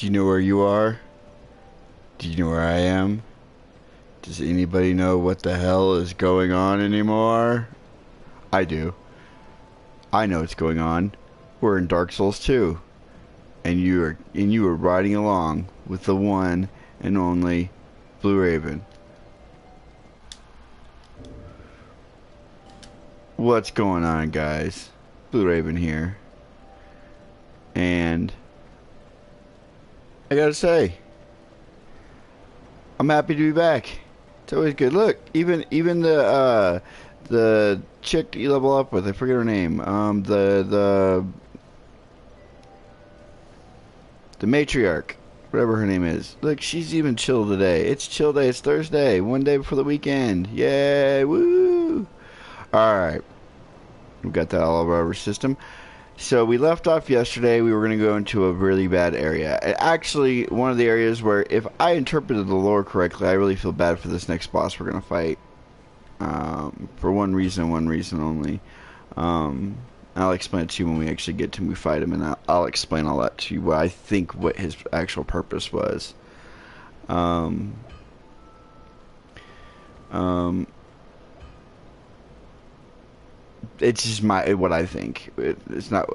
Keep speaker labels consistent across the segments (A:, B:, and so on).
A: Do you know where you are? Do you know where I am? Does anybody know what the hell is going on anymore? I do. I know what's going on. We're in Dark Souls 2. And you are riding along with the one and only Blue Raven. What's going on, guys? Blue Raven here. And I gotta say, I'm happy to be back. It's always good. Look, even the chick that you level up with, I forget her name. The matriarch, whatever her name is. Look, she's even chill today. It's chill day. It's Thursday, one day before the weekend. Yay! Woo! All right, we've got that all over our system. So we left off yesterday. We were going to go into a really bad area. Actually, one of the areas where, if I interpreted the lore correctly, I really feel bad for this next boss we're going to fight. For one reason only. I'll explain it to you when we actually get to him, we fight him, and I'll explain all that to you, what I think what his actual purpose was. It's just what I think. It's not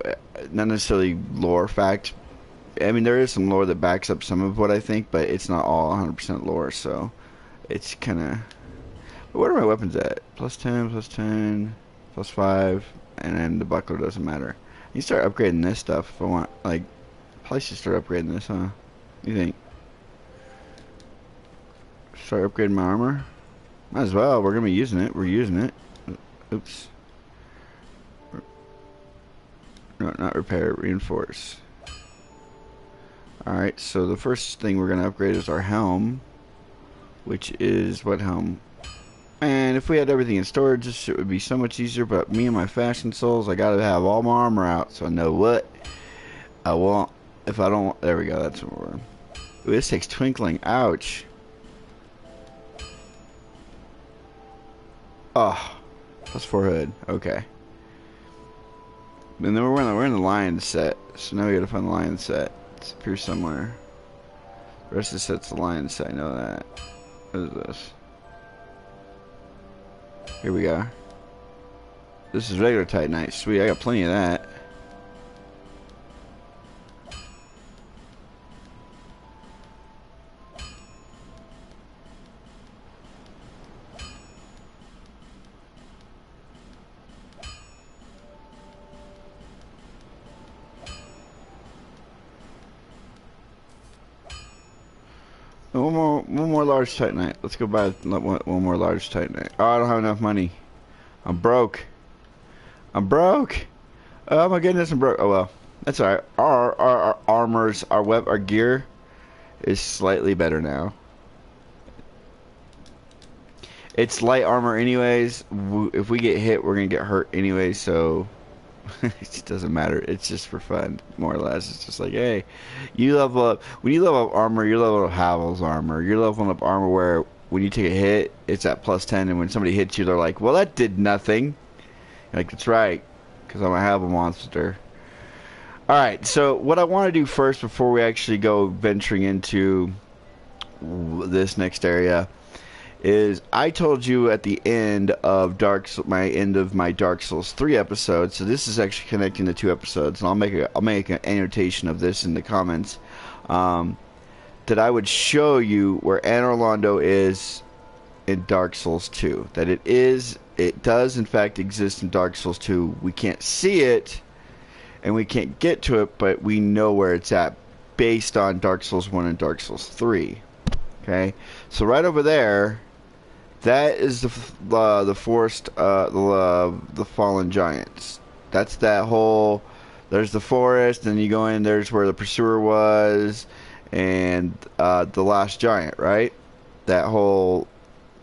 A: necessarily lore fact. I mean, there is some lore that backs up some of what I think, but it's not all 100% lore, so it's kind of... What are my weapons at? Plus 10, plus 10, plus 5, and then the buckler doesn't matter. You start upgrading this stuff if I want, like, probably should start upgrading this, huh? What do you think? Start upgrading my armor? Might as well, we're gonna be using it. We're using it. Oops. No, not repair, reinforce. Alright, so the first thing we're going to upgrade is our helm. Which is, what helm? And if we had everything in storage, this shit would be so much easier, but me and my fashion souls, I gotta have all my armor out, so I know what I want. If I don't, there we go, that's what we're... Ooh, this takes twinkling, ouch. Oh, plus 4 hood, okay. And then we're in the lion set, so now we gotta find the lion set. It's up here somewhere. The rest of the set's the lion set, I know that. What is this? Here we go. This is regular Titanite. Sweet, I got plenty of that. One more large Titanite. Let's go buy one more large Titanite. Oh, I don't have enough money. I'm broke. I'm broke. Oh my goodness, I'm broke. Oh well, that's alright. Our armors, our gear is slightly better now. It's light armor anyways. If we get hit, we're gonna get hurt anyway, so it just doesn't matter. It's just for fun, more or less. It's just like, hey, you level up. When you level up armor, you're leveling up Havel's armor. You're leveling up armor where when you take a hit, it's at plus 10, and when somebody hits you, they're like, well, that did nothing. You're like, that's right, because I'm a Havel monster. Alright, so what I want to do first, before we actually go venturing into this next area, is I told you at the end of my Dark Souls 3 episode, so this is actually connecting the 2 episodes, and I'll make an annotation of this in the comments, that I would show you where Anor Londo is in Dark Souls 2. That it does in fact exist in Dark Souls 2. We can't see it, and we can't get to it, but we know where it's at based on Dark Souls 1 and Dark Souls 3. Okay, so right over there, that is the forest, the fallen giants. That's that whole. There's the forest, and you go in. There's where the pursuer was, and the last giant, right? That whole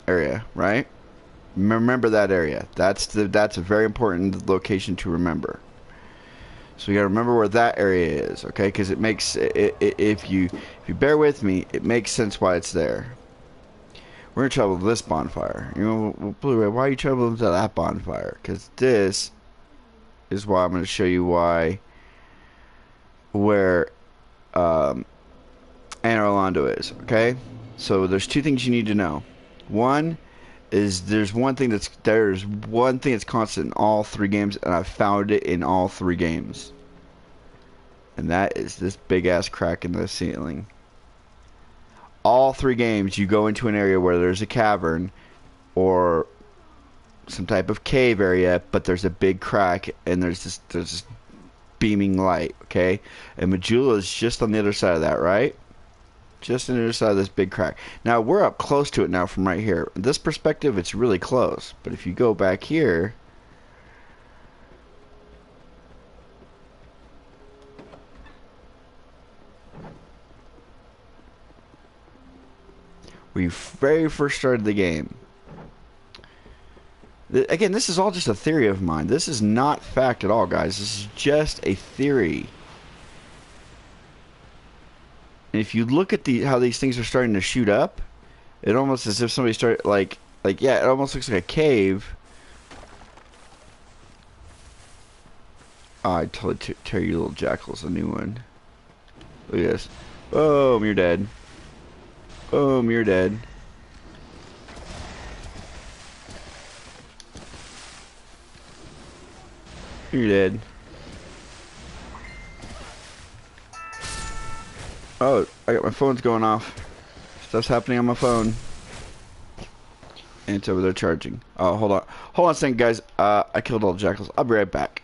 A: area, right? Remember that area. That's a very important location to remember. So you gotta remember where that area is, okay? Because it makes if you bear with me, it makes sense why it's there. We're gonna travel to this bonfire. You know, Blu-ray, why are you traveling to that bonfire? Because this is why I'm gonna show you where is, okay? So there's two things you need to know. One is there's one thing that's constant in all three games, and I've found it in all three games. And that is this big ass crack in the ceiling. All three games you go into an area where there's a cavern or some type of cave area, but there's a big crack and there's this beaming light, okay? And Majula is just on the other side of that, right? Just on the other side of this big crack. Now, we're up close to it now from right here. This perspective, it's really close. But if you go back here, where you very first started the game. Again, this is all just a theory of mine. This is not fact at all, guys. This is just a theory. And if you look at how these things are starting to shoot up, it almost as if somebody started yeah, it almost looks like a cave. Oh, I totally tear you little jackals a new one. Look at this. Boom, you're dead. Boom, you're dead. You're dead. Oh, I got my phone's going off. Stuff's happening on my phone. And it's over there charging. Oh, hold on. Hold on a second, guys. I killed all the jackals. I'll be right back.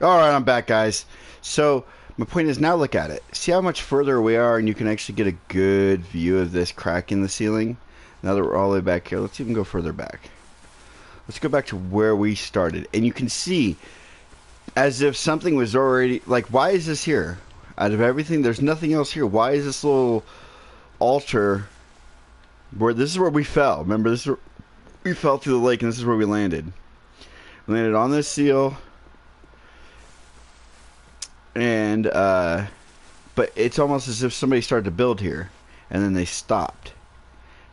A: Alright, I'm back, guys. So, my point is now look at it. See how much further we are and you can actually get a good view of this crack in the ceiling? Now that we're all the way back here, let's even go further back. Let's go back to where we started. And you can see, as if something was already... Like, why is this here? Out of everything, there's nothing else here. Why is this little altar... This is where we fell. Remember, this is where we fell through the lake and this is where we landed. We landed on this seal... And, but it's almost as if somebody started to build here, and then they stopped.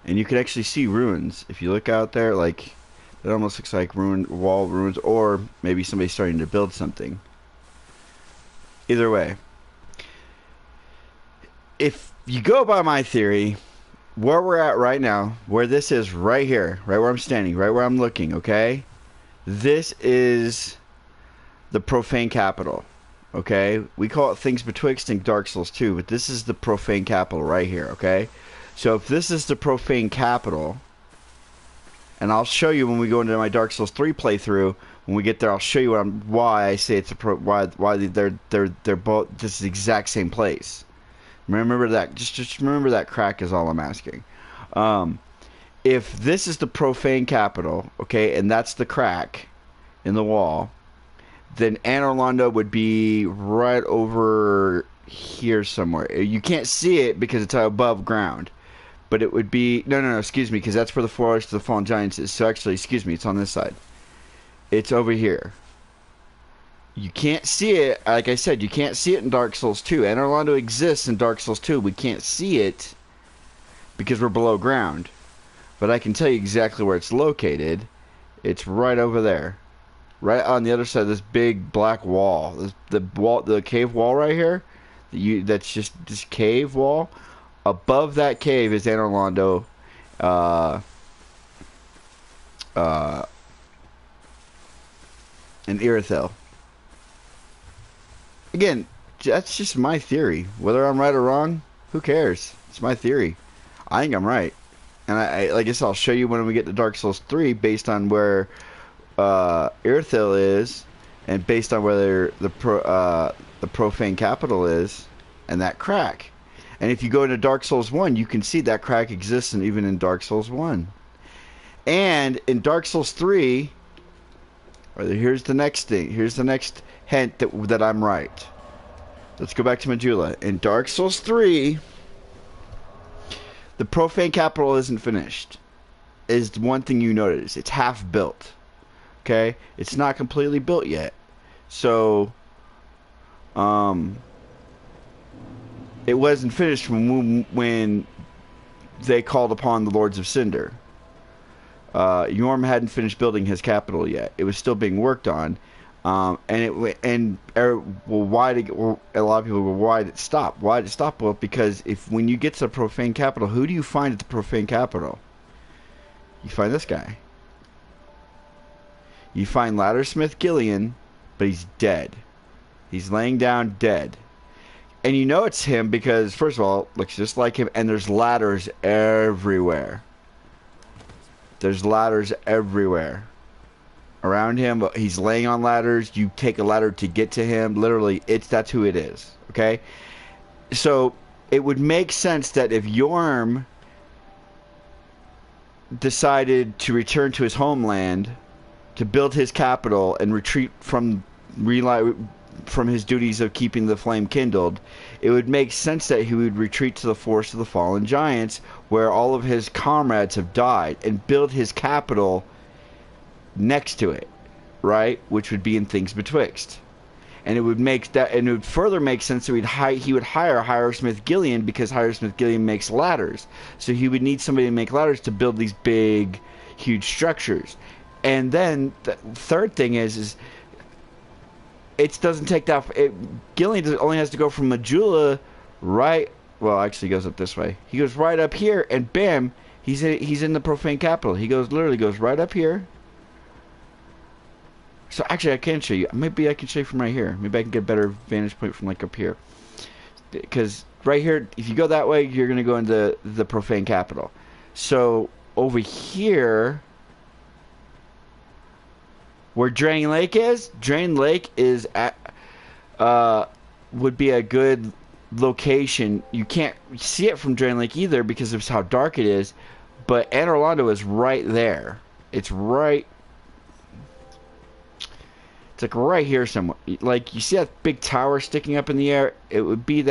A: And you can actually see ruins. If you look out there, like, it almost looks like wall ruins, or maybe somebody's starting to build something. Either way. If you go by my theory, where we're at right now, where this is right here, right where I'm standing, right where I'm looking, okay? This is the profane capital. Okay, we call it things betwixt in Dark Souls 2, but this is the profane capital right here, okay? So if this is the profane capital, and I'll show you when we go into my Dark Souls 3 playthrough, when we get there, I'll show you why I say it's why they're both this is the exact same place. Remember that, just remember that crack is all I'm asking. If this is the profane capital, okay, and that's the crack in the wall, then Anor Londo would be right over here somewhere. You can't see it because it's above ground. But it would be... No, excuse me, because that's where the Forest of the Fallen Giants is. So actually, excuse me, it's on this side. It's over here. You can't see it. Like I said, you can't see it in Dark Souls 2. Anor Londo exists in Dark Souls 2. We can't see it because we're below ground. But I can tell you exactly where it's located. It's right over there. Right on the other side of this big black wall. The cave wall right here. That's just this cave wall. Above that cave is Anor Londo. Uh, uh, and Irithyll. Again, that's just my theory. Whether I'm right or wrong, who cares? It's my theory. I think I'm right. And I guess I'll show you when we get to Dark Souls 3 based on where Irithyll is and based on where the profane capital is and that crack. And if you go into Dark Souls 1, you can see that crack exists and even in Dark Souls 1. And in Dark Souls 3, here's the next thing. Here's the next hint that I'm right. Let's go back to Majula. In Dark Souls 3, the profane capital isn't finished. Is one thing you notice. It's half built. Okay? It's not completely built yet. So, it wasn't finished when they called upon the Lords of Cinder. Yorm hadn't finished building his capital yet. It was still being worked on. A lot of people go, why did it stop? Why did it stop? Well, because when you get to the profane capital, who do you find at the profane capital? You find this guy. You find Laddersmith Gillian, but he's dead. He's laying down dead. And you know it's him because, first of all, it looks just like him, and there's ladders everywhere. There's ladders everywhere. Around him, he's laying on ladders. You take a ladder to get to him. Literally, that's who it is. Okay? So, it would make sense that if Yorm decided to return to his homeland to build his capital and retreat from his duties of keeping the flame kindled, it would make sense that he would retreat to the Forest of the Fallen Giants, where all of his comrades have died, and build his capital next to it, right? Which would be in Things Betwixt. And it would further make sense that he would hire Hiersmith Gillian, because Hiersmith Gillian makes ladders. So he would need somebody to make ladders to build these big, huge structures. And then the third thing is it doesn't take that. Gillian only has to go from Majula right. Well, actually, he goes up this way. He goes right up here, and bam, he's in the profane capital. He literally goes right up here. So actually, I can show you. Maybe I can show you from right here. Maybe I can get a better vantage point from like up here. Because right here, if you go that way, you're gonna go into the profane capital. So over here, where Drain Lake is at, would be a good location. You can't see it from Drain Lake either because of how dark it is, but Anor Londo is right there. It's like right here somewhere. Like, you see that big tower sticking up in the air? It would be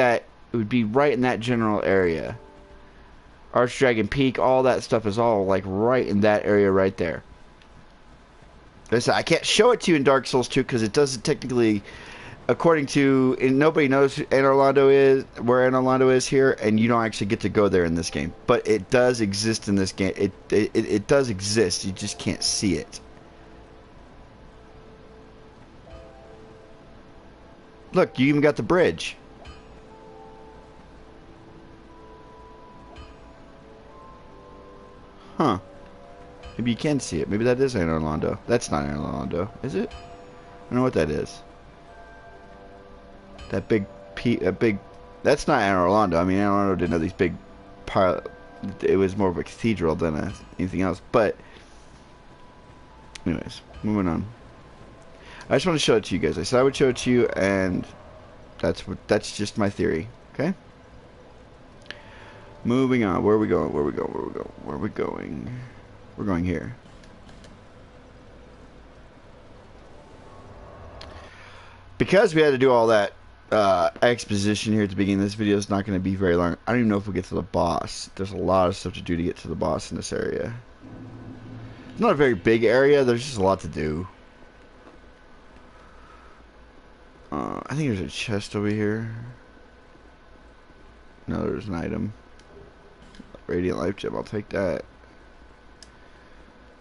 A: right in that general area. Archdragon Peak, all that stuff is all like right in that area right there. Listen, I can't show it to you in Dark Souls 2 because it doesn't technically, according to, nobody knows where Anor Londo is here, and you don't actually get to go there in this game. But it does exist in this game. It does exist. You just can't see it. Look, you even got the bridge. Huh. Maybe you can see it. Maybe that is Anor Londo. That's not Anor Londo, is it? I don't know what that is. That big... That's not Anor Londo. I mean, Anor Londo didn't have these big... It was more of a cathedral than anything else. But... anyways, moving on. I just want to show it to you guys. I said I would show it to you, and that's just my theory. Okay? Moving on. Where are we going? Where are we going? Where are we going? Where are we going? We're going here. Because we had to do all that exposition here at the beginning, this video is not going to be very long. I don't even know if we'll get to the boss. There's a lot of stuff to do to get to the boss in this area. It's not a very big area. There's just a lot to do. I think there's a chest over here. No, there's an item. Radiant life gem. I'll take that.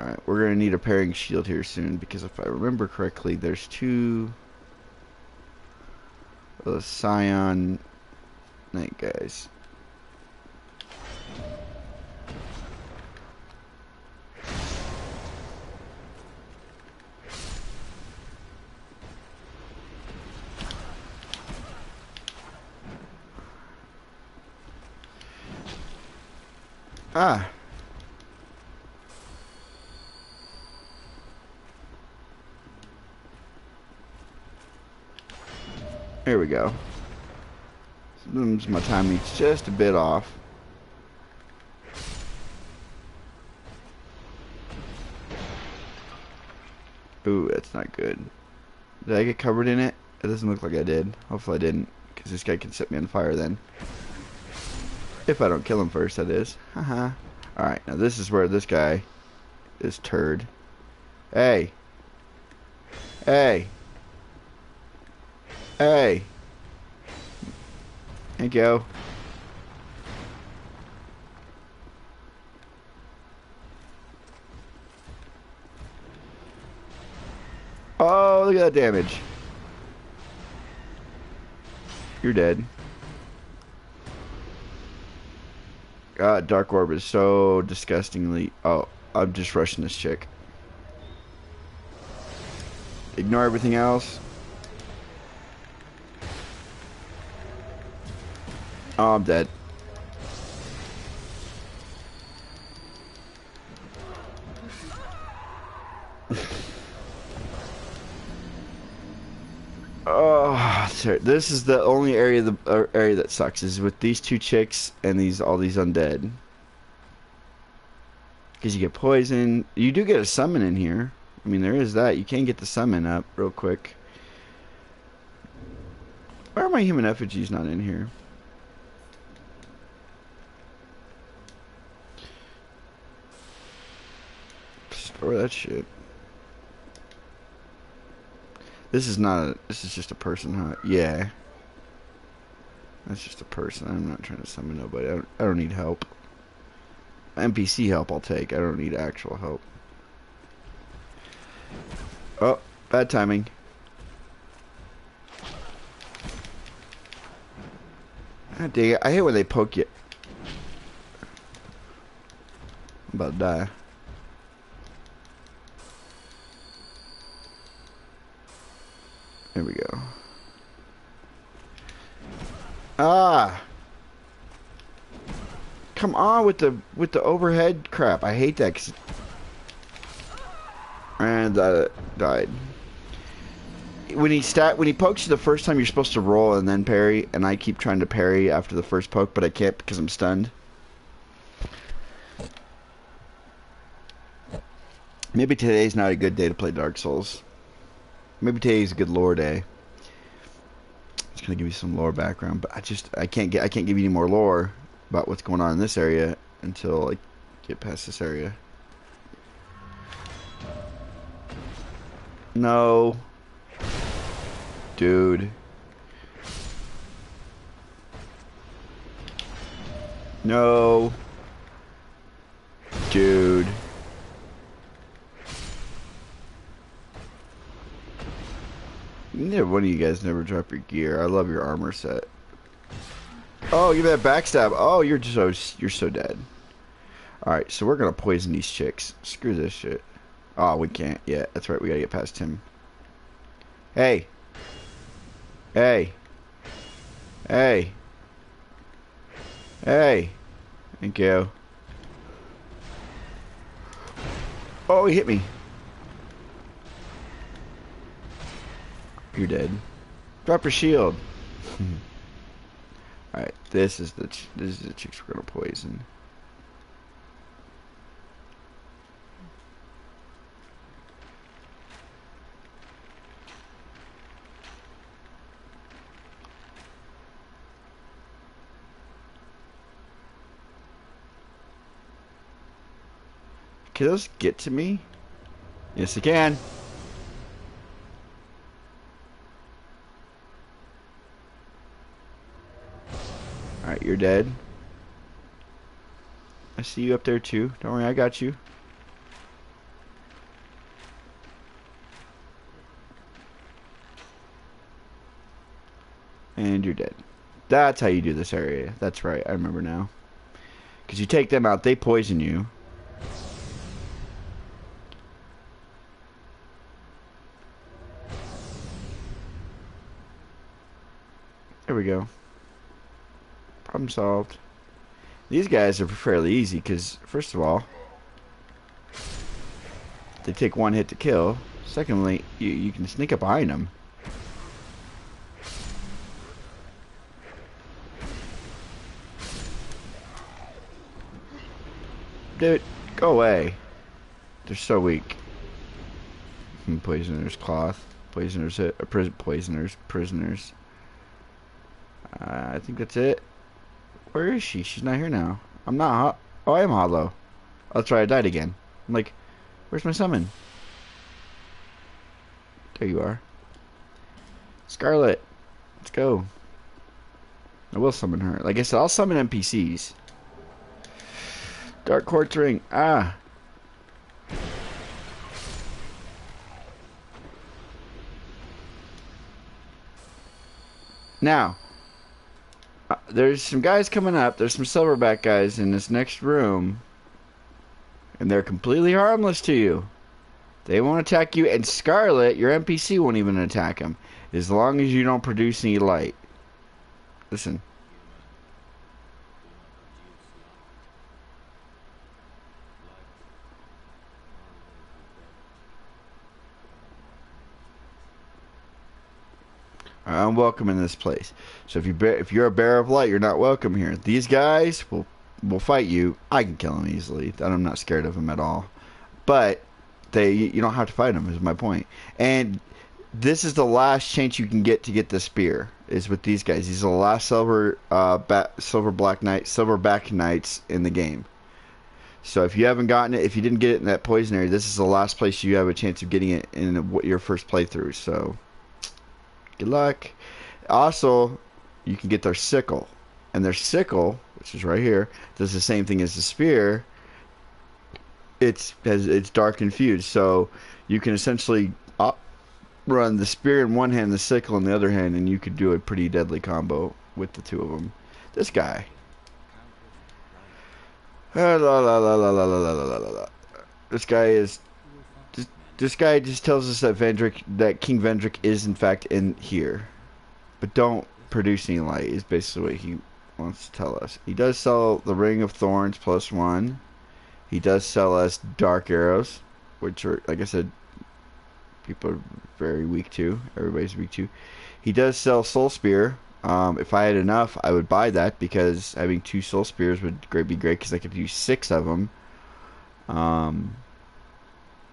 A: Alright, we're gonna need a parrying shield here soon because if I remember correctly, there's two of the Scion Knight guys. Ah. There we go. Sometimes my timing's just a bit off. Ooh, that's not good. Did I get covered in it? It doesn't look like I did. Hopefully I didn't, because this guy can set me on fire then. If I don't kill him first, that is. Haha. Alright, now this is where this guy is turd. Hey. Hey. Hey. Thank you. Oh, look at that damage. You're dead. God, Dark Orb is so disgustingly... Oh, I'm just rushing this chick. Ignore everything else. Oh, I'm dead. Oh, this is the only area that sucks is with these two chicks and all these undead. Because you get poison. You do get a summon in here. I mean, there is that. You can get the summon up real quick. Why are my human effigies not in here? Store that shit. This is not a... This is just a person, huh? Yeah. That's just a person. I'm not trying to summon nobody. I don't need help. NPC help I'll take. I don't need actual help. Oh, bad timing. God dang it. I hate when they poke you. I'm about to die. There we go. Ah! Come on with the overhead crap. I hate that. And died. When he pokes you the first time, you're supposed to roll and then parry, and I keep trying to parry after the first poke, but I can't because I'm stunned. Maybe today's not a good day to play Dark Souls. Maybe today's a good lore day. It's gonna give you some lore background, but I can't give you any more lore about what's going on in this area until I get past this area. No. Dude. No. Dude. Neither one of you guys never drop your gear. I love your armor set. Oh, give me that backstab. Oh, you're so dead. Alright, so we're gonna poison these chicks. Screw this shit. Oh, we can't yet. That's right, we gotta get past him. Hey. Hey. Hey. Hey. Thank you. Oh, he hit me. You're dead. Drop your shield. Alright, this is the chicks we're gonna poison. Can those get to me? Yes, they can. Alright, you're dead. I see you up there too. Don't worry, I got you. And you're dead. That's how you do this area. That's right, I remember now. Because you take them out, they poison you. There we go. Problem solved. These guys are fairly easy because, first of all, they take one hit to kill. Secondly, you can sneak up behind them. Dude, go away. They're so weak. Poisoner's cloth. Poisoner's hit. Prisoners. I think that's it. Where is she? She's not here now. I'm not. Oh, I am hollow. Oh, that's right. I died again. I'm like, where's my summon? There you are. Scarlet. Let's go. I will summon her. Like I said, I'll summon NPCs. Dark Quartz Ring. Ah. Now, there's some guys coming up. There's some silverback guys in this next room. And they're completely harmless to you. They won't attack you. And Scarlet, your NPC, won't even attack them. As long as you don't produce any light. Listen. I'm welcome in this place. So if you're a bearer of light, you're not welcome here. These guys will fight you. I can kill them easily. I'm not scared of them at all. But you don't have to fight them. Is my point. And this is the last chance you can get to get the spear. Is with these guys. These are the last silverback knights in the game. So if you haven't gotten it, if you didn't get it in that poison area, this is the last place you have a chance of getting it in your first playthrough. So. Good luck. Also, you can get their sickle. And their sickle, which is right here, does the same thing as the spear. It's dark infused. So you can essentially run the spear in one hand, the sickle in the other hand, and you could do a pretty deadly combo with the two of them. This guy. This guy is... This guy just tells us that King Vendrick is in fact in here. But don't produce any light is basically what he wants to tell us. He does sell the Ring of Thorns +1. He does sell us Dark Arrows, which are, like I said, people are very weak to. Everybody's weak to. He does sell Soul Spear. If I had enough, I would buy that because having 2 Soul Spears would be great because I could use 6 of them.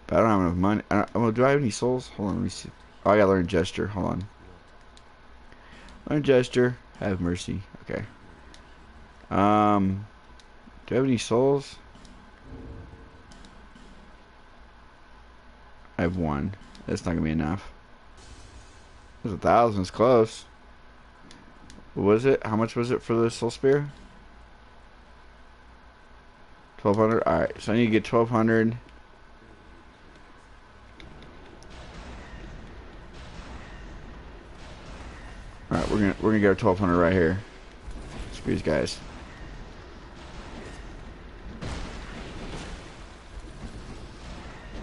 A: But I don't have enough money. Well, do I have any souls? Hold on, let me see. Oh, I gotta learn gesture. Hold on. Learn gesture. Have mercy. Okay. Do I have any souls? I have 1. That's not gonna be enough. There's 1,000. It's close. What was it? How much was it for the soul spear? 1,200. All right. So I need to get 1,200. Alright, we're gonna get our 1,200 right here. Screw these guys.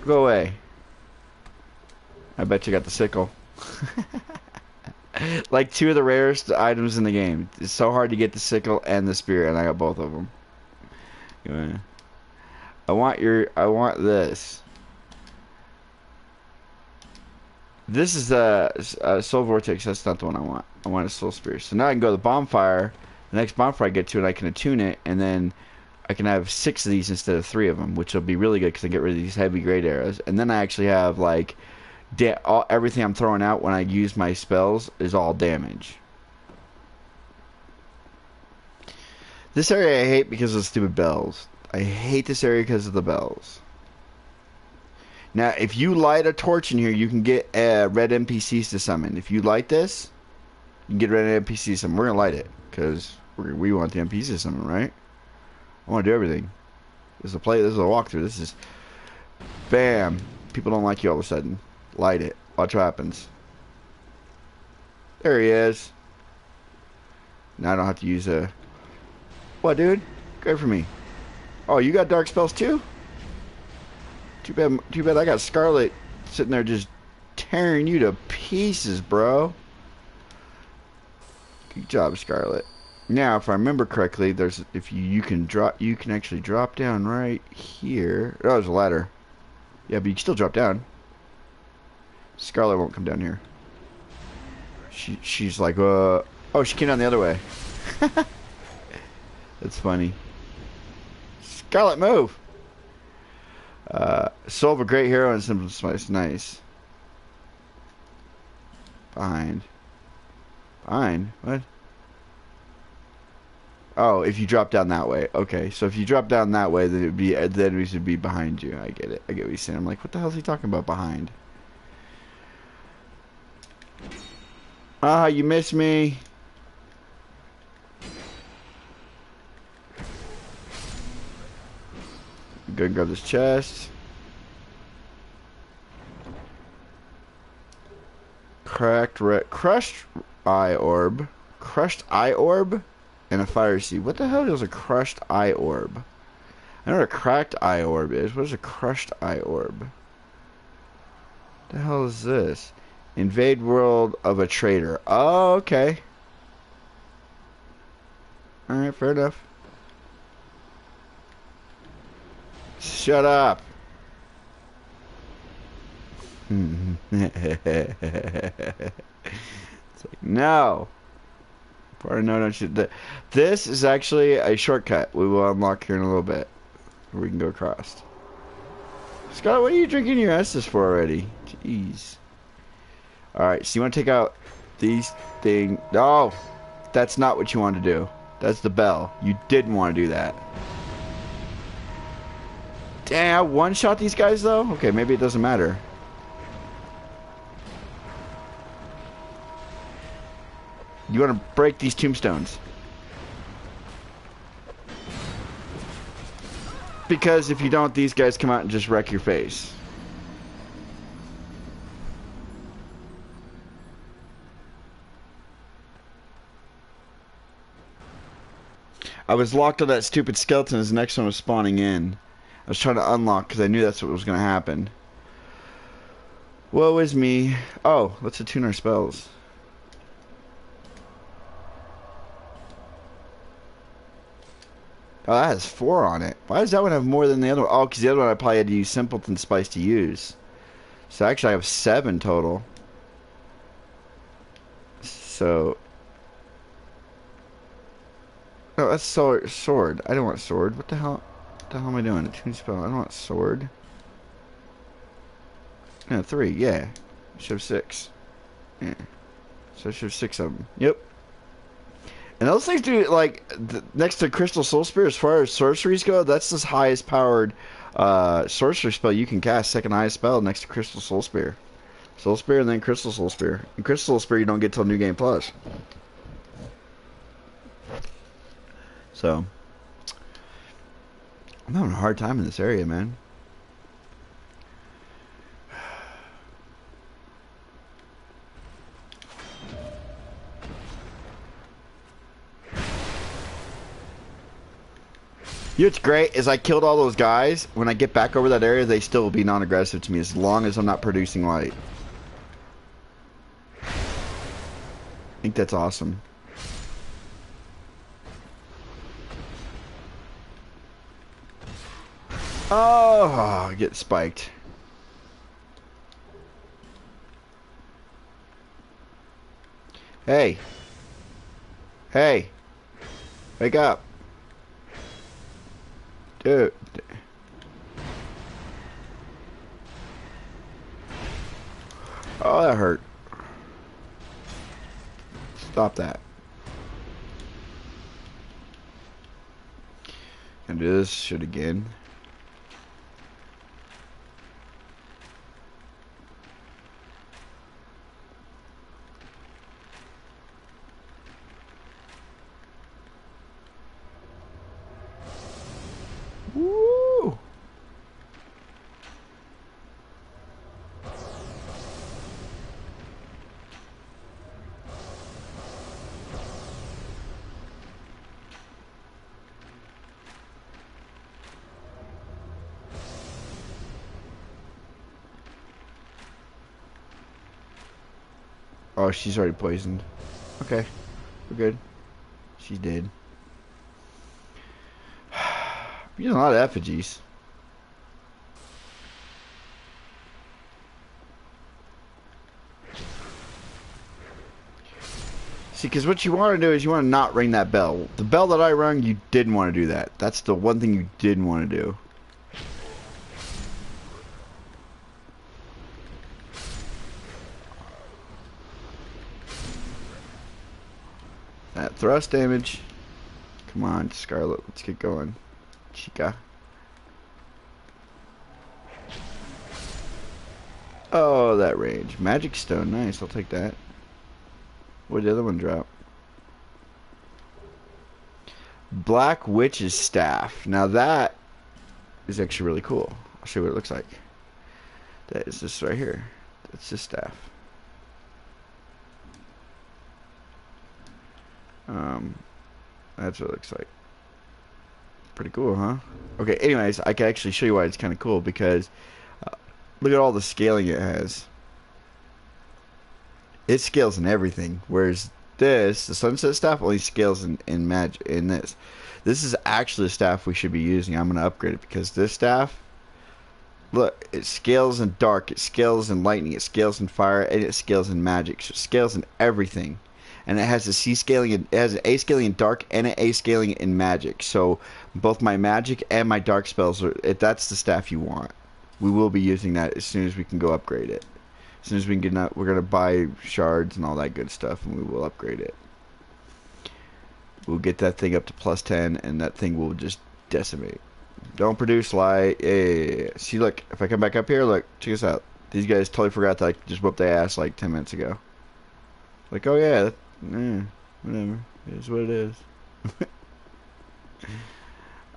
A: Go away. I bet you got the sickle. Like 2 of the rarest items in the game. It's so hard to get the sickle and the spear, and I got both of them. I want this. This is a Soul Vortex. That's not the one I want. I want a Soul Spear. So now I can go to the bonfire. The next bonfire I get to, and I can attune it, and then I can have 6 of these instead of 3 of them, which will be really good because I get rid of these heavy great arrows. And then I actually have like everything I'm throwing out when I use my spells is all damage. This area I hate because of the stupid bells. I hate this area because of the bells. Now, if you light a torch in here, you can get red NPCs to summon. If you light this, you can get red NPCs to summon. We're going to light it, because We want the MP system, right? I want to do everything. This is a play. This is a walkthrough. This is bam. People don't like you all of a sudden. Light it. Watch what happens. There he is. Now I don't have to use a. What, dude? Good for me. Oh, you got dark spells too? Too bad. Too bad. I got Scarlet sitting there just tearing you to pieces, bro. Good job, Scarlet. Now, if I remember correctly, there's if you can drop, you can actually drop down right here. Oh, there's a ladder. Yeah, but you can still drop down. Scarlet won't come down here. She's like, oh, she came down the other way. That's funny. Scarlet, move. Soul of a great hero and simple spice. Nice. Behind. What? Oh, if you drop down that way. Okay, so if you drop down that way, then the enemies would be behind you. I get it. I get what he's saying. I'm like, what the hell is he talking about behind? Ah, you missed me. Go and grab this chest. Crushed eye orb. Crushed eye orb? And a fire seed. What the hell is a crushed eye orb? I know what a cracked eye orb is. What is a crushed eye orb? What the hell is this? Invade world of a trader. Oh, okay. Alright, fair enough. Shut up. It's like, no. This is actually a shortcut we will unlock here in a little bit. We can go across. Scott, what are you drinking your Estus for already? Jeez. Alright, so you want to take out these things. No! That's not what you want to do. That's the bell. You didn't want to do that. Damn, I one-shot these guys though? Okay, maybe it doesn't matter. You want to break these tombstones. Because if you don't, these guys come out and just wreck your face. I was locked on that stupid skeleton as the next one was spawning in. I was trying to unlock because I knew that's what was going to happen. Woe is me. Oh, let's attune our spells. Oh, that has 4 on it. Why does that one have more than the other one? Oh, because the other one I probably had to use Simpleton Spice to use. So actually I have 7 total. So... Oh, that's sword. I don't want sword. What the hell? What the hell am I doing? Attune spell. I don't want sword. No, 3. Yeah. I should have 6. Yeah. So I should have 6 of them. Yep. And those things do, like, next to Crystal Soul Spear, as far as sorceries go, that's the highest powered sorcery spell you can cast. Second highest spell next to Crystal Soul Spear. Soul Spear and then Crystal Soul Spear. And Crystal Soul Spear you don't get till New Game Plus. So, I'm having a hard time in this area, man. You know what's great is I killed all those guys. When I get back over that area, they still will be non-aggressive to me as long as I'm not producing light. I think that's awesome. Oh, get spiked. Hey. Hey. Wake up. Dude. Oh, that hurt. Stop that. Can do this shit again. Oh, she's already poisoned. Okay, we're good. She's dead. You're using a lot of effigies. See, because what you want to do is you want to not ring that bell. The bell that I rung, you didn't want to do that. That's the one thing you didn't want to do. That thrust damage. Come on, Scarlet. Let's get going. Chica. Oh, that range. Magic Stone. Nice. I'll take that. What did the other one drop? Black Witch's Staff. Now that is actually really cool. I'll show you what it looks like. That is this right here. That's this staff. That's what it looks like. Pretty cool, huh? Okay, anyways, I can actually show you why it's kind of cool because look at all the scaling it has. It scales in everything, whereas this, the Sunset Staff, only scales in magic. In this is actually the staff we should be using. I'm gonna upgrade it because this staff, look, it scales in dark, it scales in lightning, it scales in fire, and it scales in magic. So it scales in everything. And it has a C scaling, it has an A scaling in dark and an A scaling in magic. So both my magic and my dark spells are. That's the staff you want. We will be using that as soon as we can go upgrade it. As soon as we can get out, we're gonna buy shards and all that good stuff, and we will upgrade it. We'll get that thing up to +10, and that thing will just decimate. Don't produce light. Yeah. See, look, if I come back up here, look, check this out. These guys totally forgot that I just whooped their ass like 10 minutes ago. Like, oh yeah. Whatever. It is what it is.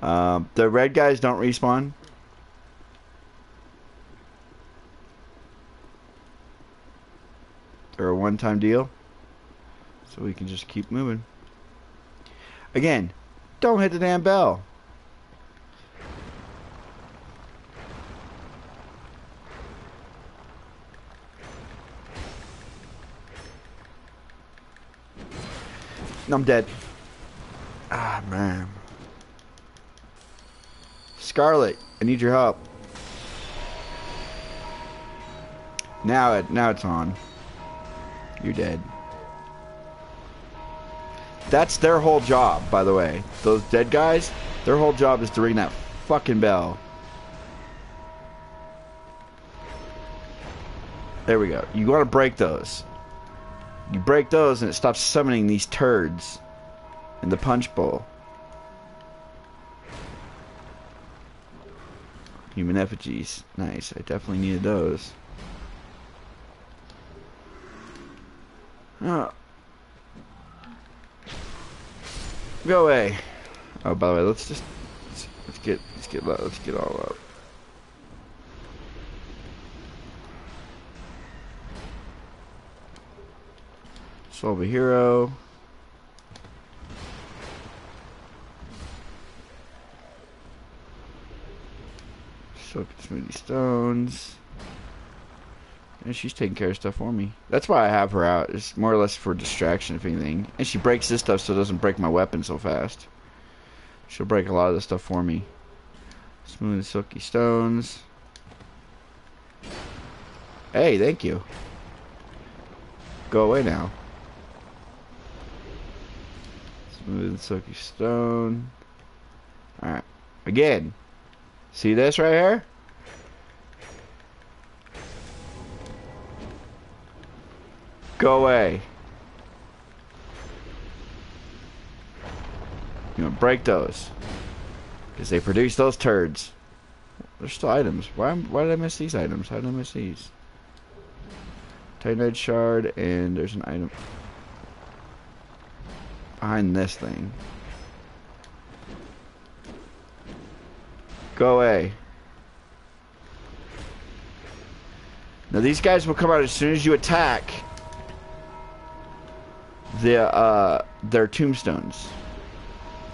A: The red guys don't respawn. They're a one-time deal. So we can just keep moving. Again, don't hit the damn bell. I'm dead. Ah, man. Scarlet, I need your help. Now it's on. You're dead. That's their whole job, by the way. Those dead guys, their whole job is to ring that fucking bell. There we go. You want to break those. You break those and it stops summoning these turds in the punch bowl. Human effigies. Nice. I definitely needed those. Oh. Go away. Oh, by the way, let's get all up. Solve a hero. Soak smoothie stones. And she's taking care of stuff for me. That's why I have her out. It's more or less for distraction, if anything. And she breaks this stuff so it doesn't break my weapon so fast. She'll break a lot of this stuff for me. Smooth silky stones. Hey, thank you. Go away now. Smooth silky stone. Alright. Again. See this right here? Go away. You want to break those. Because they produce those turds. There's still items. Why did I miss these items? How did I miss these? Titanite shard, and there's an item behind this thing. Go away. Now these guys will come out as soon as you attack their tombstones.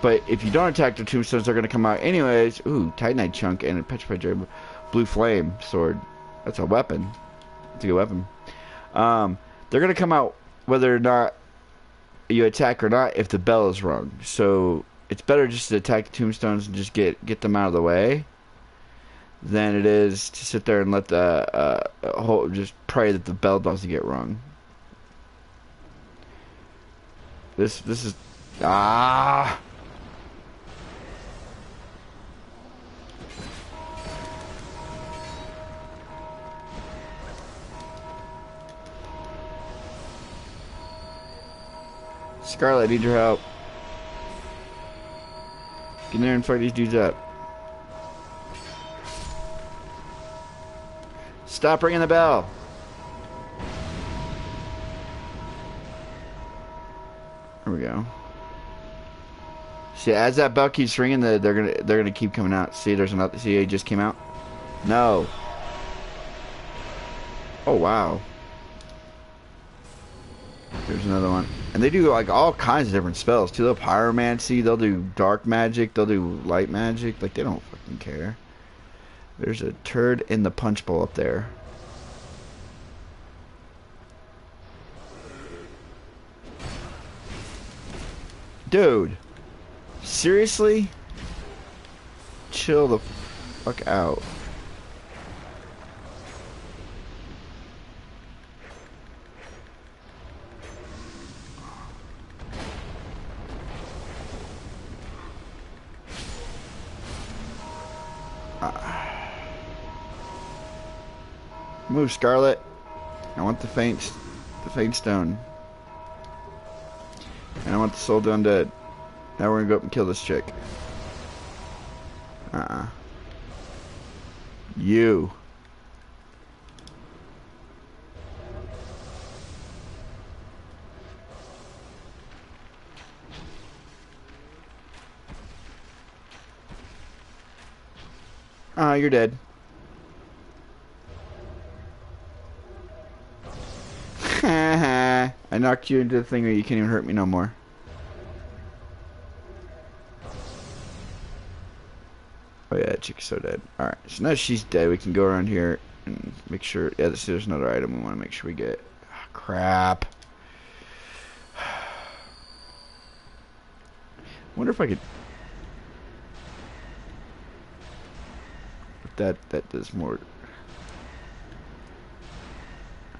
A: But if you don't attack their tombstones, they're going to come out anyways. Ooh, Titanite chunk and a Petrified Blue Flame sword. That's a weapon. That's a good weapon. They're gonna come out whether or not you attack or not if the bell is rung. So it's better just to attack the tombstones and just get them out of the way than it is to sit there and let the whole just pray that the bell doesn't get rung. This is Scarlet, I need your help. Get in there and fuck these dudes up. Stop ringing the bell. There we go. See, as that bell keeps ringing, they're gonna keep coming out. See, there's another. See, it just came out. No. Oh wow. There's another one. And they do like all kinds of different spells too. They'll pyromancy, they'll do dark magic, they'll do light magic. Like they don't fucking care. There's a turd in the punch bowl up there. Dude. Seriously? Chill the fuck out. Move, Scarlet. I want the faint stone. And I want the soul to undead. Now we're gonna go up and kill this chick. You. You're dead. I knocked you into the thing where you can't even hurt me no more. Oh yeah, that chick's so dead. Alright, so now she's dead. We can go around here and make sure. Yeah, there's another item we want to make sure we get. Oh, crap. Wonder if I could. If that does more.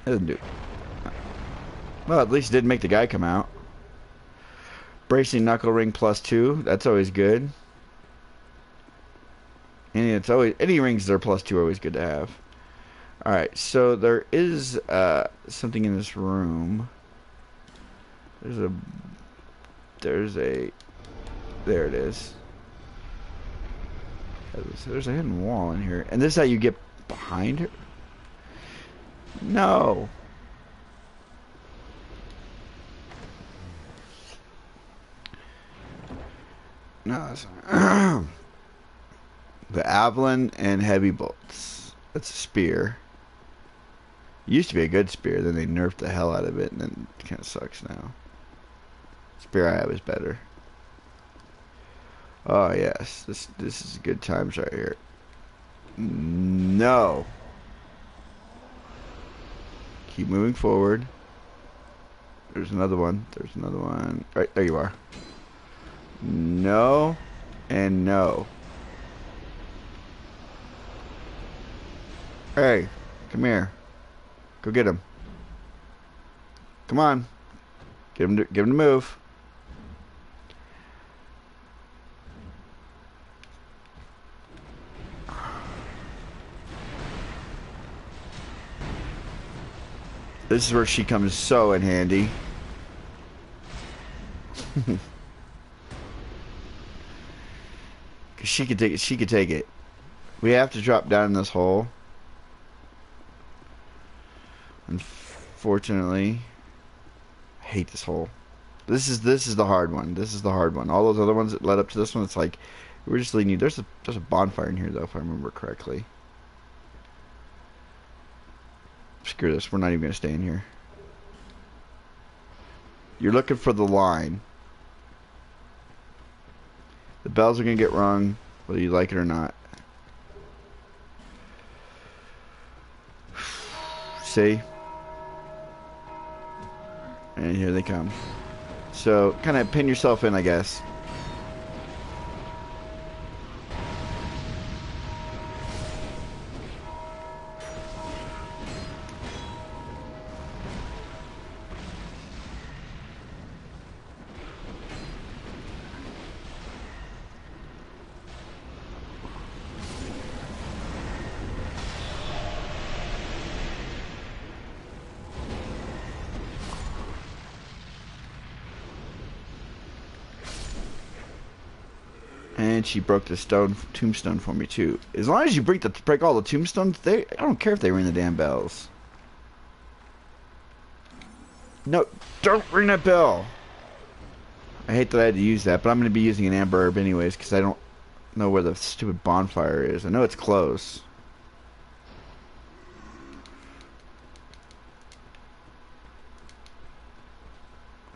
A: That doesn't do. Well, at least it did make the guy come out. Bracing knuckle ring +2. That's always good. And it's always any rings that are +2 are always good to have. All right, so there is something in this room. There it is. There's a hidden wall in here, and this is how you get behind her. No. No, that's not. The Avalon and heavy bolts. That's a spear. It used to be a good spear, then they nerfed the hell out of it, and then it kind of sucks now. Spear I have is better. Oh yes, this is good times right here. No. Keep moving forward. There's another one. There's another one. Right there you are. No, and no. Hey, come here. Go get him. Come on. Give him to move. This is where she comes so in handy. Cause she could take it. She could take it. We have to drop down in this hole. Unfortunately, I hate this hole. This is the hard one. This is the hard one. All those other ones that led up to this one, it's like we're just leading you. There's a bonfire in here though, if I remember correctly. Screw this. We're not even gonna stay in here. You're looking for the line. The bells are gonna get rung, whether you like it or not. See? And here they come. So, kind of pin yourself in, I guess. And she broke the tombstone for me too. As long as you break all the tombstones, I don't care if they ring the damn bells. No, don't ring that bell. I hate that I had to use that, but I'm going to be using an amber herb anyways because I don't know where the stupid bonfire is. I know it's close.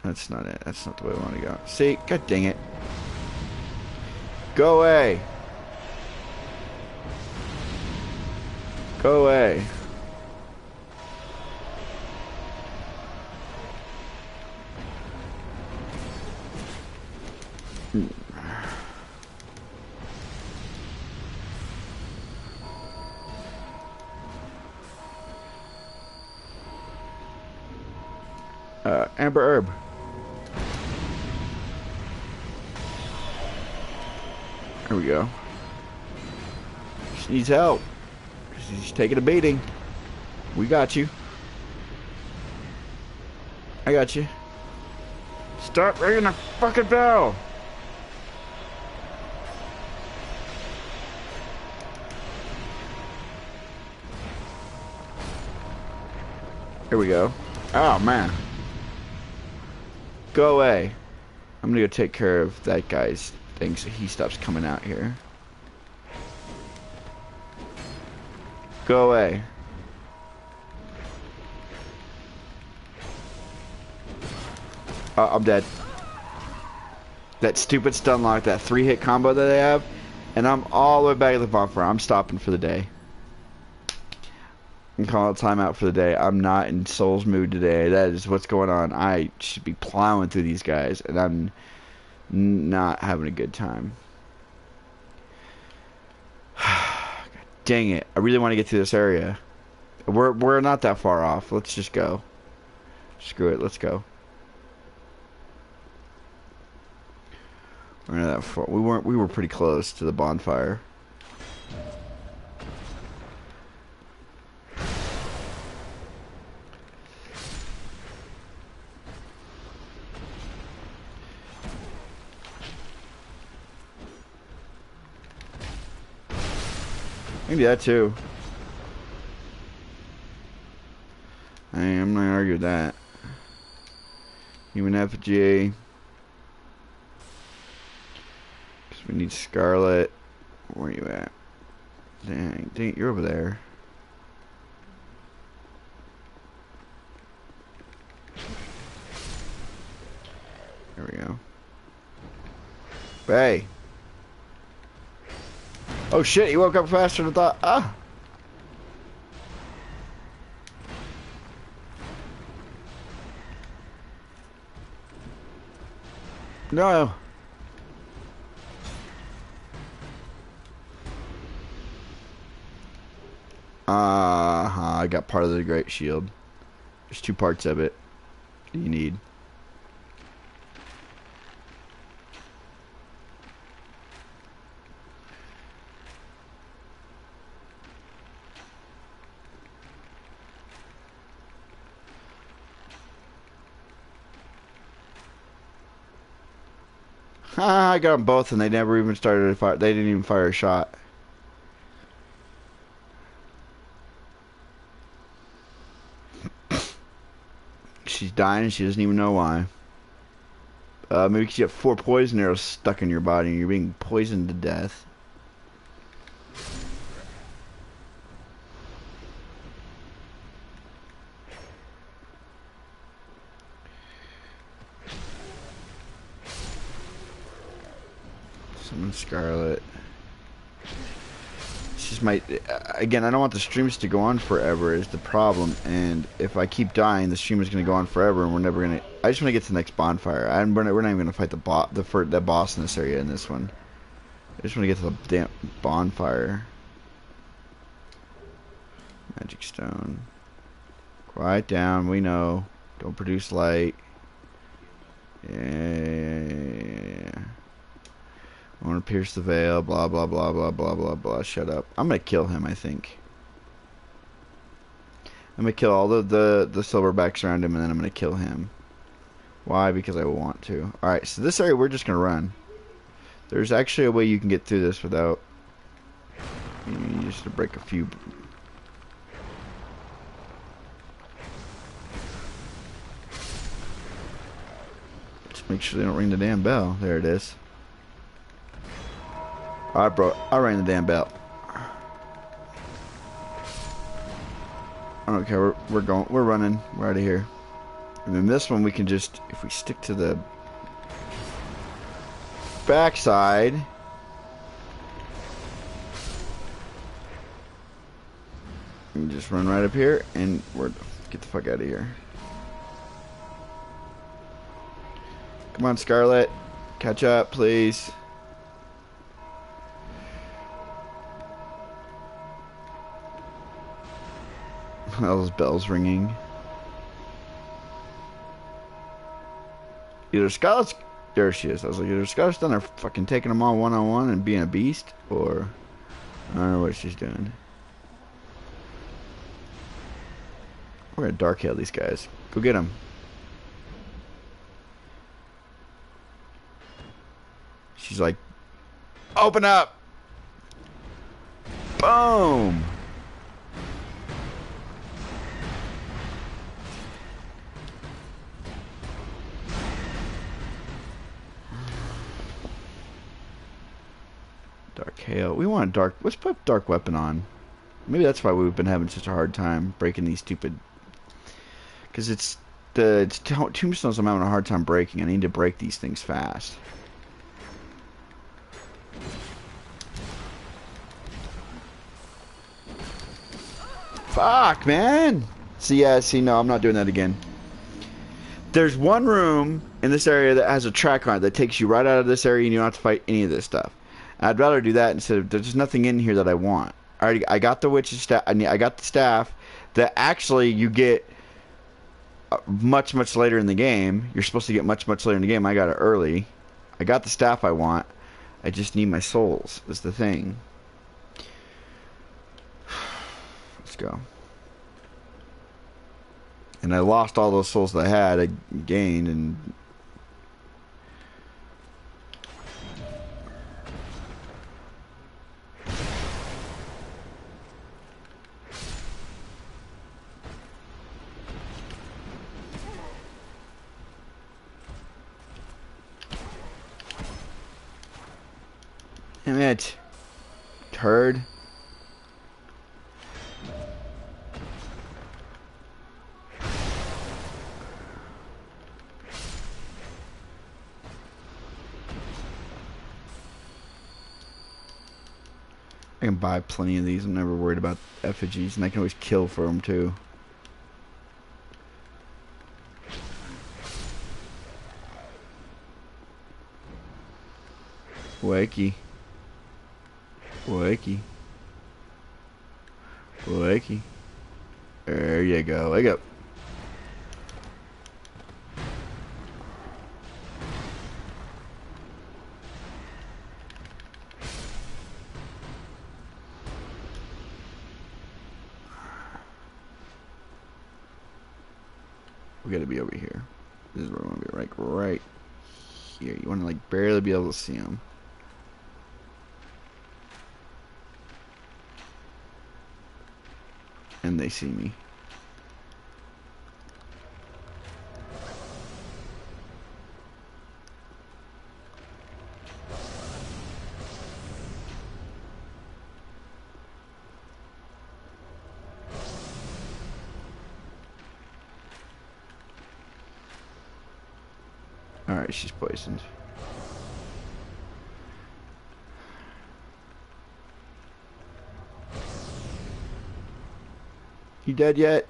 A: That's not it. That's not the way I want to go. See? God dang it. Go away. Go away. Amber herb. There we go. She needs help. She's taking a beating. We got you. I got you. Stop ringing the fucking bell. Here we go. Oh, man. Go away. I'm gonna go take care of that guy's thing so he stops coming out here. Go away. I'm dead. That stupid stun lock, that 3-hit combo that they have, and I'm all the way back at the bonfire. I'm stopping for the day. I'm calling a timeout for the day. I'm not in Soul's mood today. That is what's going on. I should be plowing through these guys, and I'm not having a good time. God dang it. I really want to get to this area. We're not that far off. Let's just go. Screw it. Let's go. We're not that far. We were pretty close to the bonfire. Maybe that too. I'm not gonna argue with that. Human effigy. Because we need Scarlet. Where are you at? Dang, you're over there. There we go. Hey. Oh shit, he woke up faster than I thought. Ah! No. I got part of the Great Shield. There's 2 parts of it that you need. I got them both, and they never even started to fire. They didn't even fire a shot. She's dying, and she doesn't even know why. Maybe because you have 4 poison arrows stuck in your body, and you're being poisoned to death. Summon Scarlet. just might, again, I don't want the streams to go on forever is the problem, and if I keep dying, the stream is going to go on forever, and we're never going to, I just want to get to the next bonfire. We're not even going to fight the boss in this area in this one. I just want to get to the damn bonfire. Magic stone. Quiet down, we know. Don't produce light. Yeah. I want to pierce the veil, blah, blah, blah, blah, blah, blah, blah. Shut up. I'm going to kill him, I think. I'm going to kill all the silverbacks around him, and then I'm going to kill him. Why? Because I want to. Alright, so this area we're just going to run. There's actually a way you can get through this without... You just to break a few... Just make sure they don't ring the damn bell. There it is. Alright, bro. I rang the damn bell. I don't care. We're running. We're out of here. And then this one we can just, if we stick to the backside, you just run right up here and get the fuck out of here. Come on, Scarlet. Catch up, please. All those bells ringing. Either Scarlet's... There she is. I was like, either Scarlet's done her fucking taking them all one-on-one and being a beast, or... I don't know what she's doing. We're gonna dark hail these guys. Go get them. She's like, open up! Boom! Dark hail. We want a dark... Let's put dark weapon on. Maybe that's why we've been having such a hard time breaking these stupid... Because it's tombstones I'm having a hard time breaking. I need to break these things fast. Fuck, man! See, no, I'm not doing that again. There's one room in this area that has a track on it that takes you right out of this area and you don't have to fight any of this stuff. I'd rather do that instead of... There's nothing in here that I want. I got the witch's staff. I got the staff that actually you get much later in the game. You're supposed to get much later in the game. I got it early. I got the staff I want. I just need my souls. Is the thing. Let's go. And I lost all those souls that I had. I gained and... Damn it. Turd. I can buy plenty of these. I'm never worried about effigies, and I can always kill for them too. Wakey. Wakey. Wakey. There you go. Wake up. We gotta be over here. This is where we want to be, right here. You want to like barely be able to see them. And they see me. Alright, she's poisoned. You dead yet?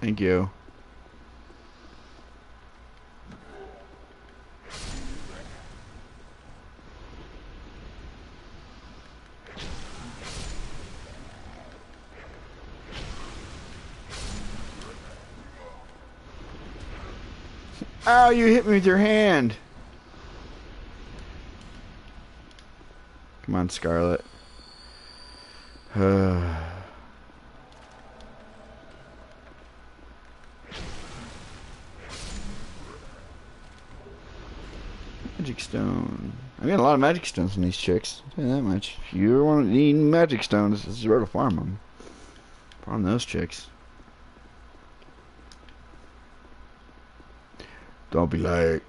A: Thank you. Ow, you hit me with your hand. Come on, Scarlet. Magic stone. I got a lot of magic stones from these chicks. I'll tell you that much. If you ever want to need magic stones, this is where to farm them. Farm those chicks. Don't be like.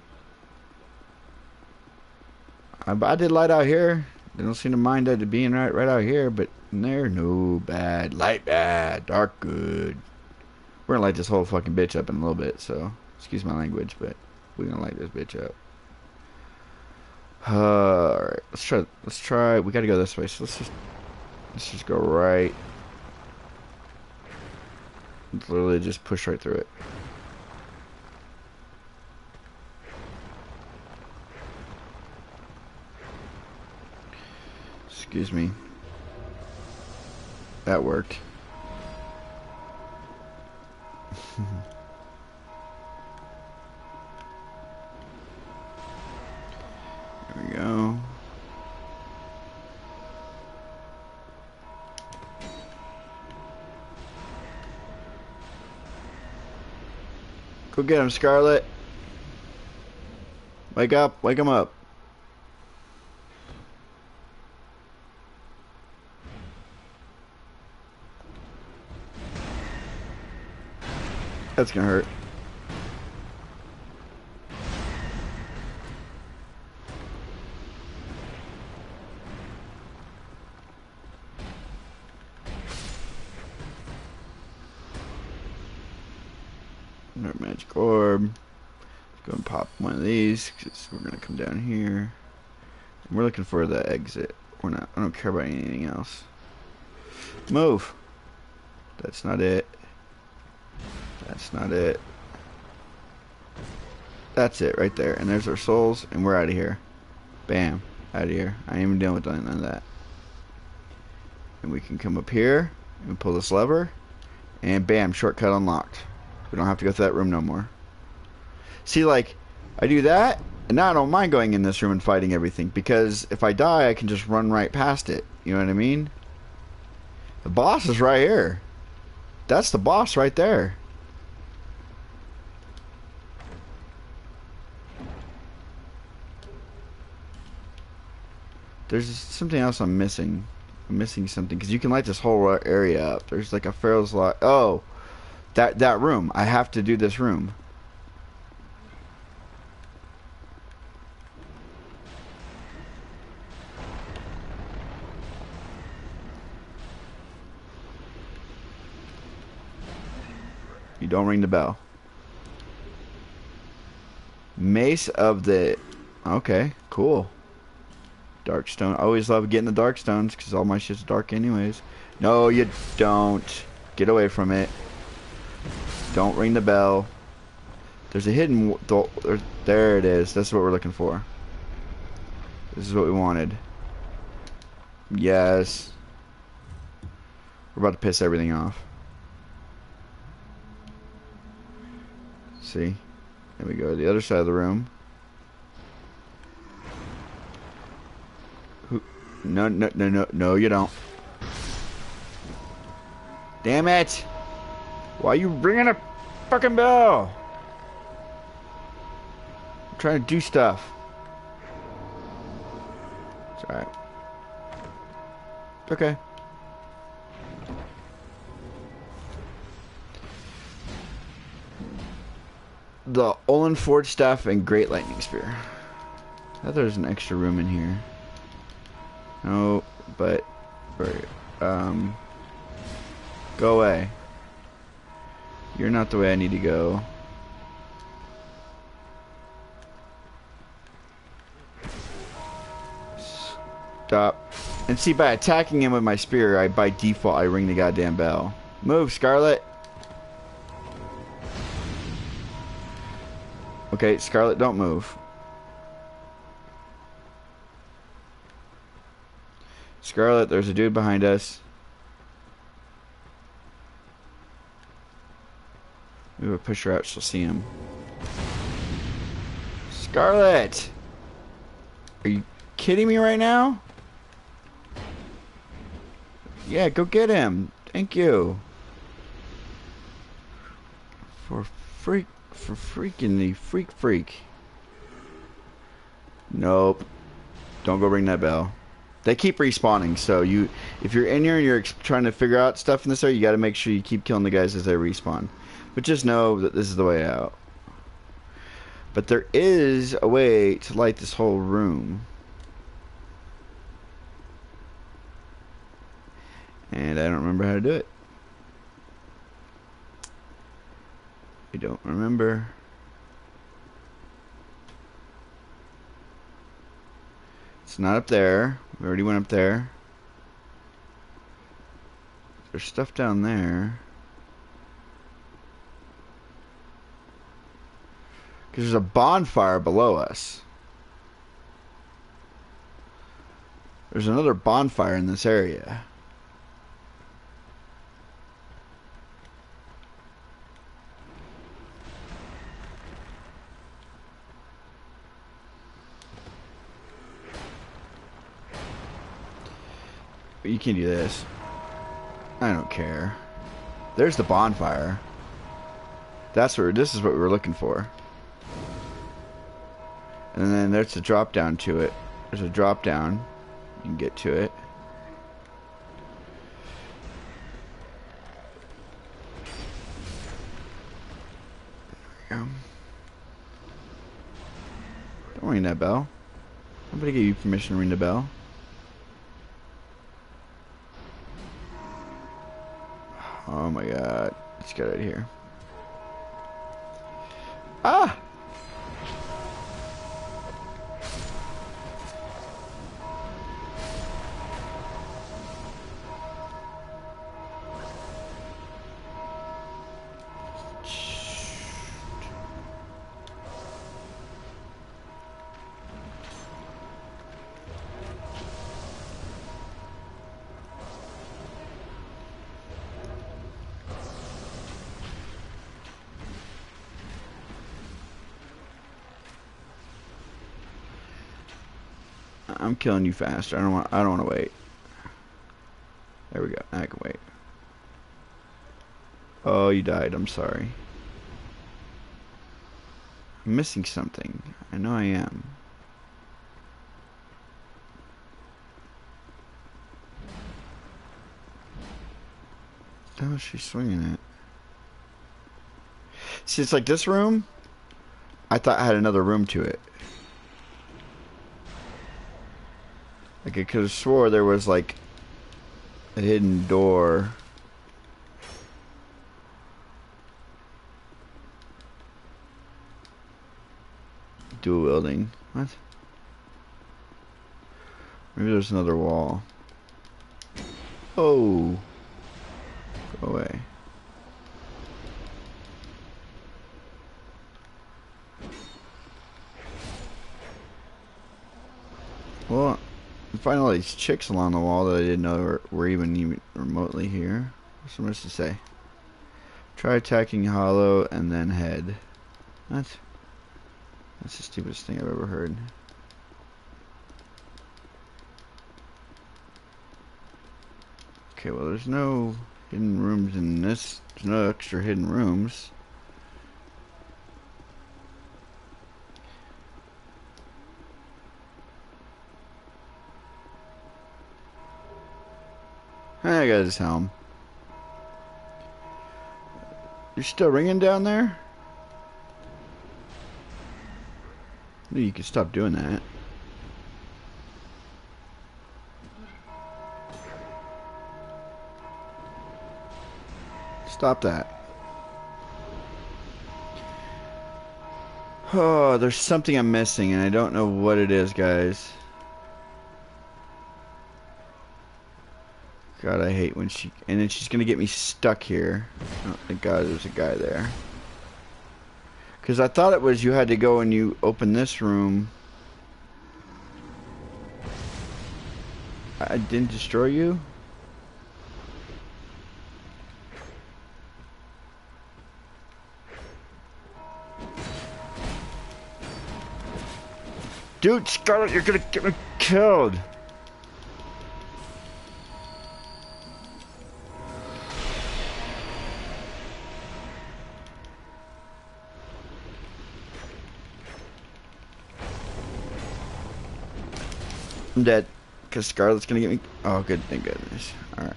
A: I did light out here. They don't seem to mind that being right out here, but in there, no bad. Light bad. Dark good. We're gonna light this whole fucking bitch up in a little bit, so excuse my language, but we're gonna light this bitch up. Alright, let's try we gotta go this way, so let's just go right. Let's literally just push right through it. Excuse me. That worked. There we go. Go get him, Scarlet. Wake up, wake him up. That's gonna hurt. Another magic orb. Let's go and pop one of these because we're gonna come down here. And we're looking for the exit. We're not. I don't care about anything else. Move. That's not it. That's not it. That's it right there. And there's our souls, and we're out of here. Bam. Out of here. I ain't even dealing with none of that. And we can come up here and pull this lever, and bam, shortcut unlocked. We don't have to go through that room no more. See, like, I do that, and now I don't mind going in this room and fighting everything, because if I die, I can just run right past it. You know what I mean? The boss is right here. That's the boss right there. There's something else I'm missing. I'm missing something, because you can light this whole area up. There's like a Pharaoh's lot. Oh, that room. I have to do this room. You don't ring the bell. Mace of the... Okay, cool. Dark stone. I always love getting the dark stones because all my shit's dark anyways. No, you don't. Get away from it. Don't ring the bell. There's a hidden... There it is. That's what we're looking for. This is what we wanted. Yes. We're about to piss everything off. See? There we go. The other side of the room. No, no, you don't. Damn it! Why are you ringing a fucking bell? I'm trying to do stuff. It's alright. It's okay. The Olin Forge Staff and Great Lightning Spear. I thought there was an extra room in here. No, but... Go away. You're not the way I need to go. Stop. And see, by attacking him with my spear, by default, I ring the goddamn bell. Move, Scarlet! Okay, Scarlet, don't move. Scarlet, there's a dude behind us. We would push her out, she'll see him. Scarlet! Are you kidding me right now? Yeah, go get him. Thank you. For freaking the freak. Nope. Don't go ring that bell. They keep respawning, so if you're in here and you're trying to figure out stuff in this area, you got to make sure you keep killing the guys as they respawn. But just know that this is the way out. But there is a way to light this whole room. And I don't remember how to do it. I don't remember. It's not up there. We already went up there. There's stuff down there. Because there's a bonfire below us. There's another bonfire in this area. But you can do this. I don't care. There's the bonfire. This is what we were looking for. And then there's a drop down to it. There's a drop down. You can get to it. There we go. Don't ring that bell. Nobody gave you permission to ring the bell. Oh my god. Let's get out of here. Ah! I'm killing you faster. I don't want to wait. There we go. I can wait. Oh, you died. I'm sorry. I'm missing something. I know I am. Oh, she's swinging it. See, it's like this room. I thought I had another room to it. Like I could have swore there was like a hidden door. Dual wielding. What? Maybe there's another wall. Oh. Go away. Well, I find all these chicks along the wall that I didn't know were even remotely here. What's there much to say? Try attacking hollow and then head. What? That's the stupidest thing I've ever heard. Okay, well there's no hidden rooms in this. There's no extra hidden rooms. I got his helm. You're still ringing down there? You can stop doing that. Stop that. Oh, there's something I'm missing and I don't know what it is, guys. God, I hate when she... And then she's gonna get me stuck here. Oh, thank God there's a guy there. Because I thought it was you had to go and you open this room. I didn't destroy you? Dude, Scarlet, you're gonna get me killed! I'm dead. Because Scarlet's gonna get me... Oh, good, thank goodness. Alright.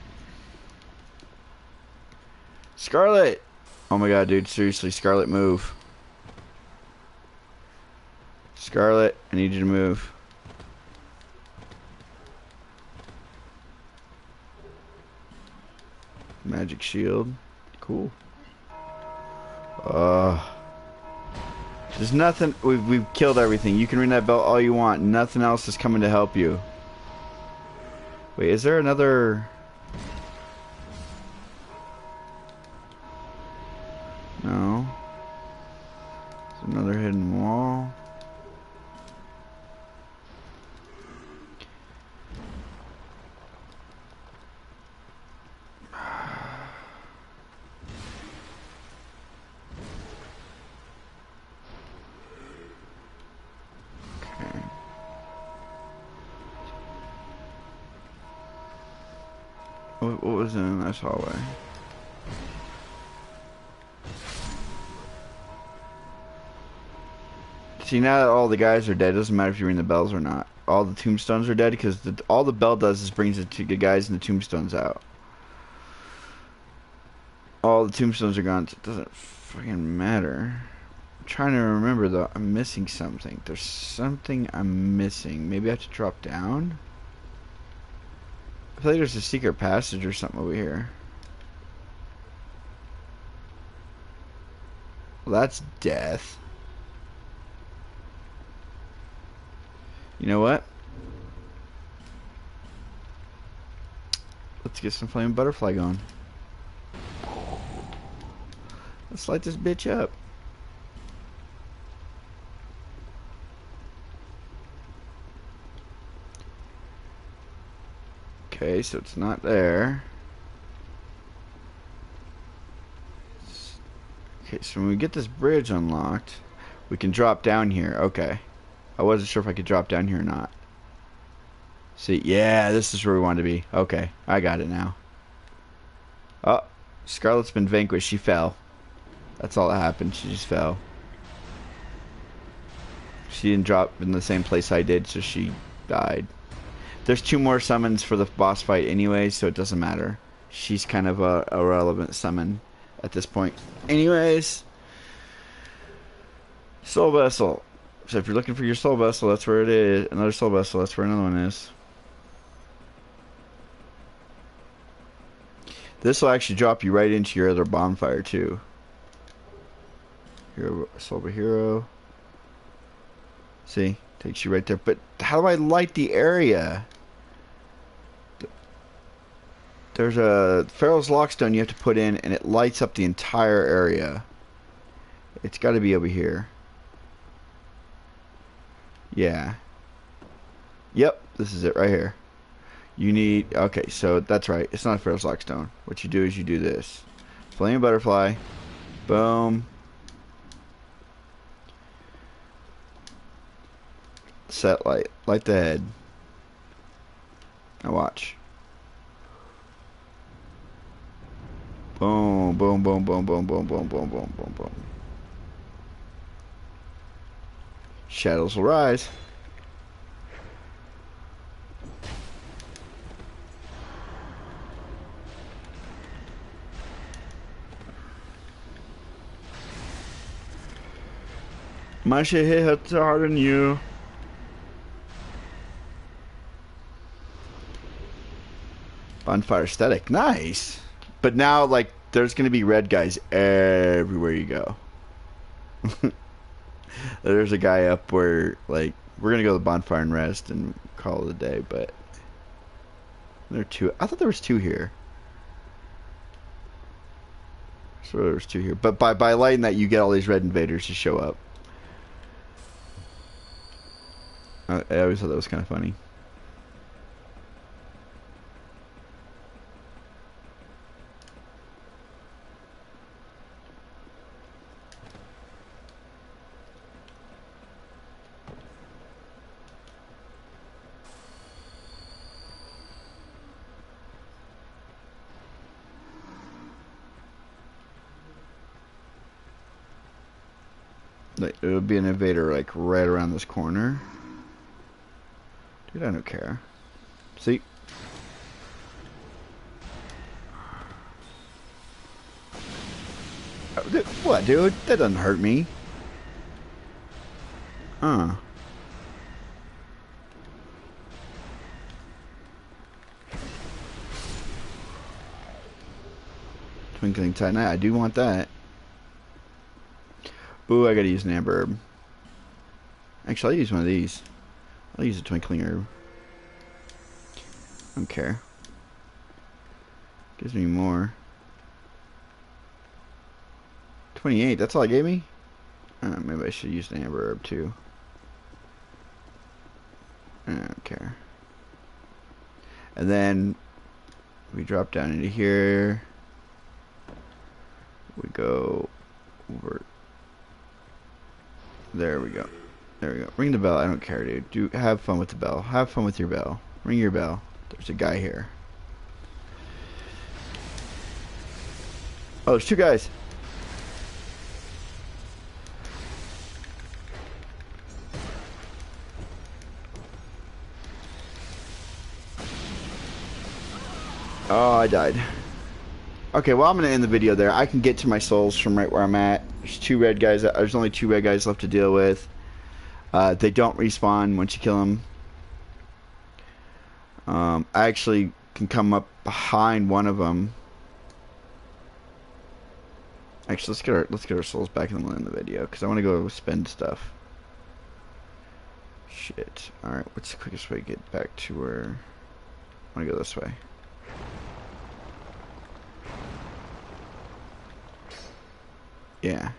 A: Scarlet! Oh my god, dude, seriously, Scarlet, move. Scarlet, I need you to move. Magic shield. Cool. There's nothing... We've killed everything. You can ring that bell all you want. Nothing else is coming to help you. Wait, is there another... No. There's another hidden wall. What was in this hallway? See, now that all the guys are dead, it doesn't matter if you ring the bells or not. All the tombstones are dead because all the bell does is brings the guys and the tombstones out. All the tombstones are gone. So it doesn't fucking matter. I'm trying to remember though. I'm missing something. There's something I'm missing. Maybe I have to drop down? I feel like there's a secret passage or something over here. Well, that's death. You know what? Let's get some flame butterfly going. Let's light this bitch up. Okay, so it's not there. Okay, so when we get this bridge unlocked, we can drop down here. Okay. I wasn't sure if I could drop down here or not. See, yeah, this is where we wanted to be. Okay, I got it now. Oh, Scarlet's been vanquished. She fell. That's all that happened. She just fell. She didn't drop in the same place I did, so she died. There's 2 more summons for the boss fight anyway, so it doesn't matter. She's kind of a irrelevant summon at this point. Anyways, Soul Vessel. So if you're looking for your Soul Vessel, that's where it is. Another Soul Vessel, that's where another one is. This will actually drop you right into your other bonfire too. Hero, Silver Hero. See? Takes you right there. But how do I light the area? There's a Pharaoh's Lockstone you have to put in, and it lights up the entire area. It's got to be over here. Yeah. Yep, this is it right here. You need... Okay, so that's right. It's not a Pharaoh's Lockstone. What you do is you do this. Flame Butterfly. Boom. Set light. Light the head. Now watch. Boom, boom, boom, boom, boom, boom, boom, boom, boom, boom, boom. Shadows will rise. My shit hit harder than you. Bonfire aesthetic. Nice. But now, like, there's going to be red guys everywhere you go. There's a guy up where, like, we're going to go to the bonfire and rest and call it a day, but There are two. I thought there was two here. So there was two here. But by lighting that, you get all these red invaders to show up. I always thought that was kind of funny. Like, it would be an invader like right around this corner. Dude, I don't care. See? What, dude? That doesn't hurt me. Huh. Twinkling Titanite, I do want that. Ooh, I gotta use an amber herb. Actually, I'll use one of these. I'll use a twinkling herb. I don't care. Gives me more. 28, that's all it gave me? Maybe I should use an amber herb too. I don't care. And then we drop down into here. We go over. There we go. There we go. Ring the bell. I don't care, dude. Have fun with the bell. Have fun with your bell. Ring your bell. There's a guy here. Oh, there's two guys. Oh, I died. Okay, well, I'm going to end the video there. I can get to my souls from right where I'm at. There's two red guys. There's only two red guys left to deal with. They don't respawn once you kill them. I actually can come up behind one of them. Actually, let's get our souls back in the video because I want to go spend stuff. Shit. All right, what's the quickest way to get back to where? I want to go this way. Yeah.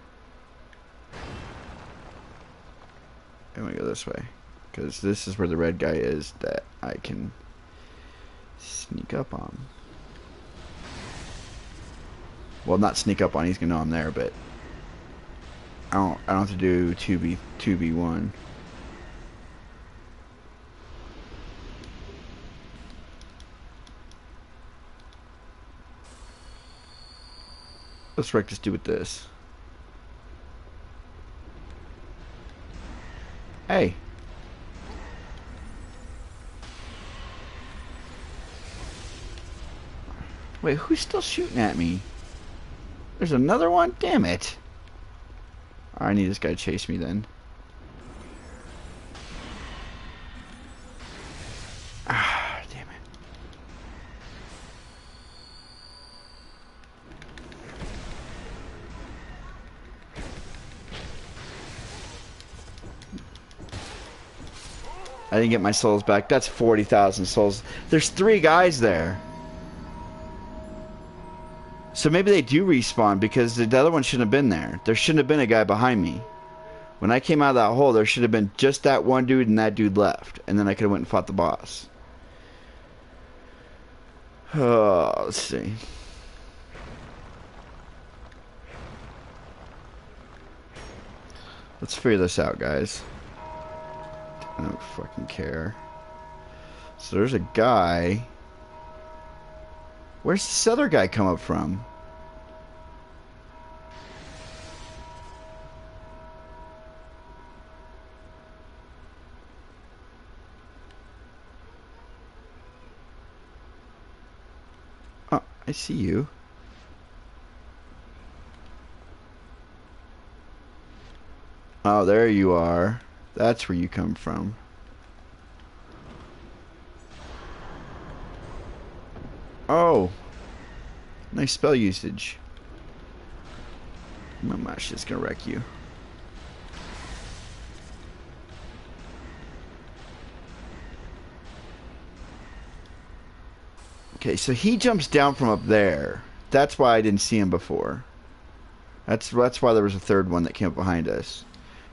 A: I'm gonna go this way because this is where the red guy is that I can sneak up on. Well, not sneak up on. He's gonna know I'm there, but I don't have to do 2v1. Let's wreck this dude with this. Hey. Wait, who's still shooting at me? There's another one? Damn it. I need this guy to chase me then. Ah, damn it. I didn't get my souls back. That's 40,000 souls. There's 3 guys there. So maybe they do respawn because the other one shouldn't have been there. There shouldn't have been a guy behind me. When I came out of that hole, there should have been just that one dude and that dude left. And then I could have went and fought the boss. Oh, let's see. Let's figure this out, guys. I don't fucking care. So there's a guy. Where's this other guy come up from? Oh, I see you. Oh, there you are. That's where you come from. Oh, nice spell usage. My shit's gonna wreck you. Okay, so he jumps down from up there. That's why I didn't see him before. That's why there was a third one that came up behind us.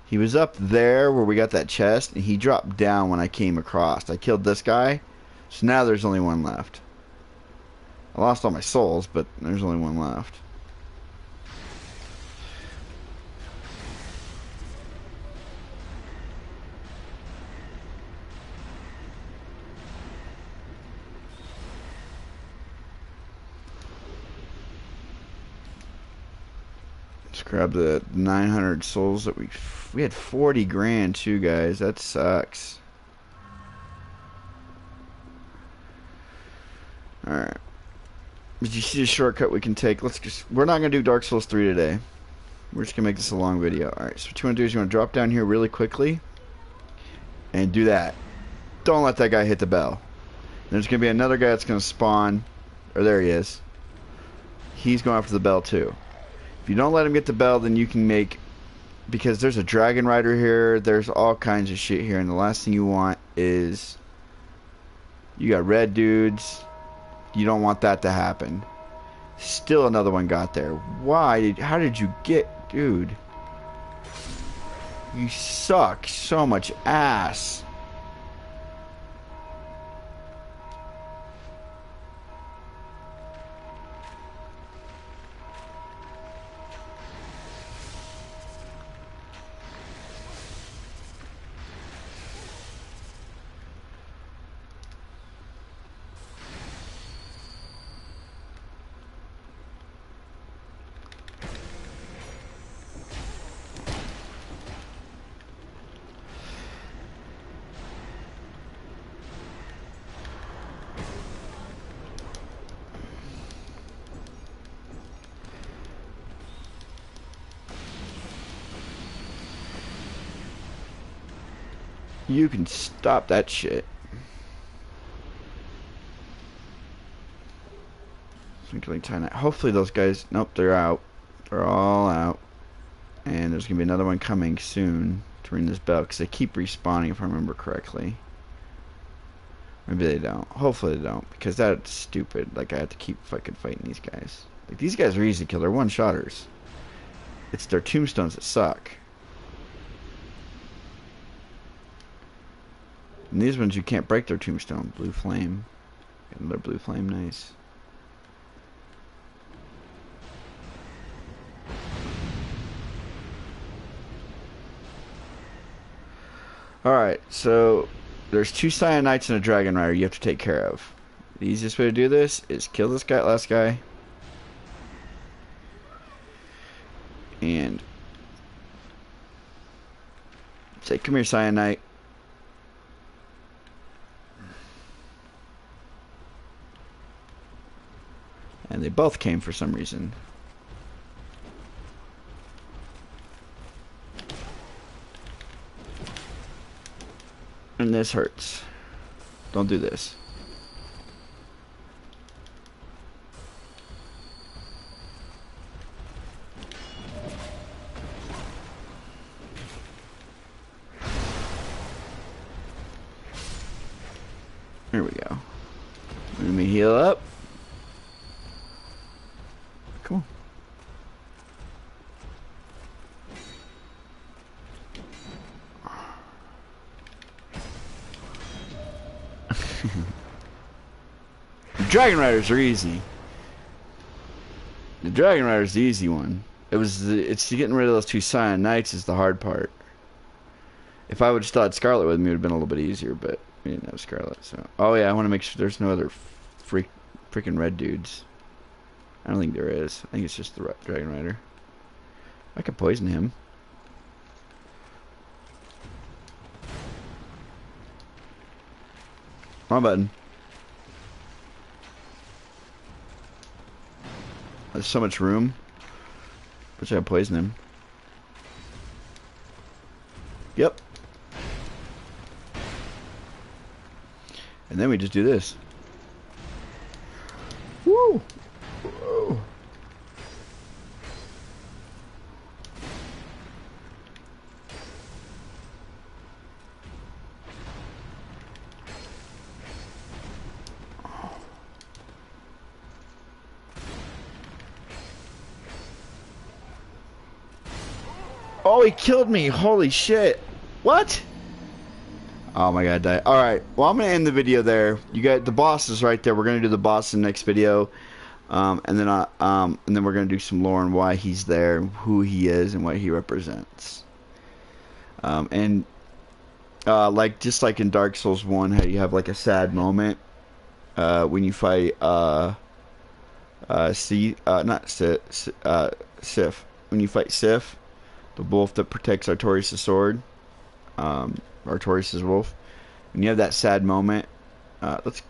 A: He was up there where we got that chest, and he dropped down when I came across. I killed this guy, so now there's only one left. I lost all my souls, but there's only one left. Let's grab the 900 souls that we had 40 grand too, guys. That sucks. Alright. Did you see the shortcut we can take? We're not going to do Dark Souls 3 today. We're just going to make this a long video. Alright, so what you want to do is you want to drop down here really quickly. And do that. Don't let that guy hit the bell. There's going to be another guy that's going to spawn. Or there he is. He's going after the bell too. If you don't let him get the bell, then you can make... Because there's a dragon rider here. There's all kinds of shit here. And the last thing you want is... You got red dudes. You don't want that to happen. Still another one got there. How did you get... Dude. You suck so much ass. You can stop that shit. Hopefully those guys... Nope, they're out. They're all out. And there's going to be another one coming soon to ring this bell. Because they keep respawning if I remember correctly. Maybe they don't. Hopefully they don't. Because that's stupid. Like I have to keep fucking fighting these guys. Like these guys are easy to kill. They're one-shotters. It's their tombstones that suck. And these ones you can't break their tombstone. Blue flame. Another blue flame, nice. Alright, so there's 2 cyanites and a dragon rider you have to take care of. The easiest way to do this is kill this guy, last guy. And say, come here, cyanite. And they both came for some reason. And this hurts. Don't do this. Here we go. Let me heal up. Come on. Dragon Riders are easy. The Dragon Rider's the easy one. It's getting rid of those 2 Cyan Knights is the hard part. If I would have still had Scarlet with me, it would have been a little bit easier, but we didn't have Scarlet, so... Oh yeah, I want to make sure there's no other freaking red dudes. I don't think there is. I think it's just the Dragon Rider. I could poison him. Wrong button. There's so much room. Wish I could poison him. Yep. And then we just do this. Woo! Whoa. Oh, he killed me. Holy shit. What? Oh my god, die. Alright, well I'm gonna end the video there. You got the boss is right there. We're gonna do the boss in the next video. And then we're gonna do some lore on why he's there, who he is, and what he represents. Like just like in Dark Souls 1, how you have like a sad moment when you fight Sif. When you fight Sif, the wolf that protects Artorias' sword, Artorias' wolf. When you have that sad moment, let's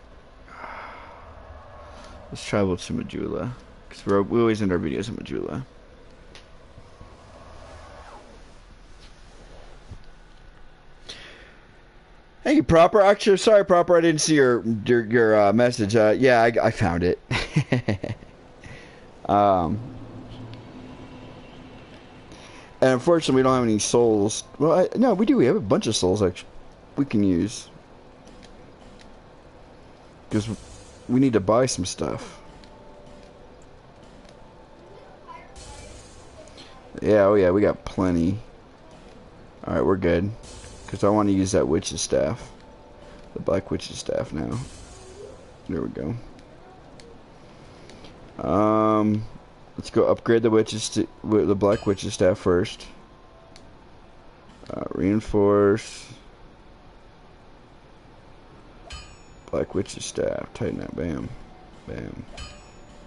A: travel to Majula, because we always end our videos in Majula. Hey, Proper. Actually, sorry, Proper. I didn't see your message. Yeah, I found it. And unfortunately, we don't have any souls. Well, no, we do. We have a bunch of souls actually we can use, because we need to buy some stuff. Yeah, oh yeah, we got plenty. All right, we're good. Because I want to use that witch's staff. The black witch's staff now. There we go. Let's go upgrade the the black witch's staff first. Reinforce. Black witch's staff. Tighten that. Bam. Bam.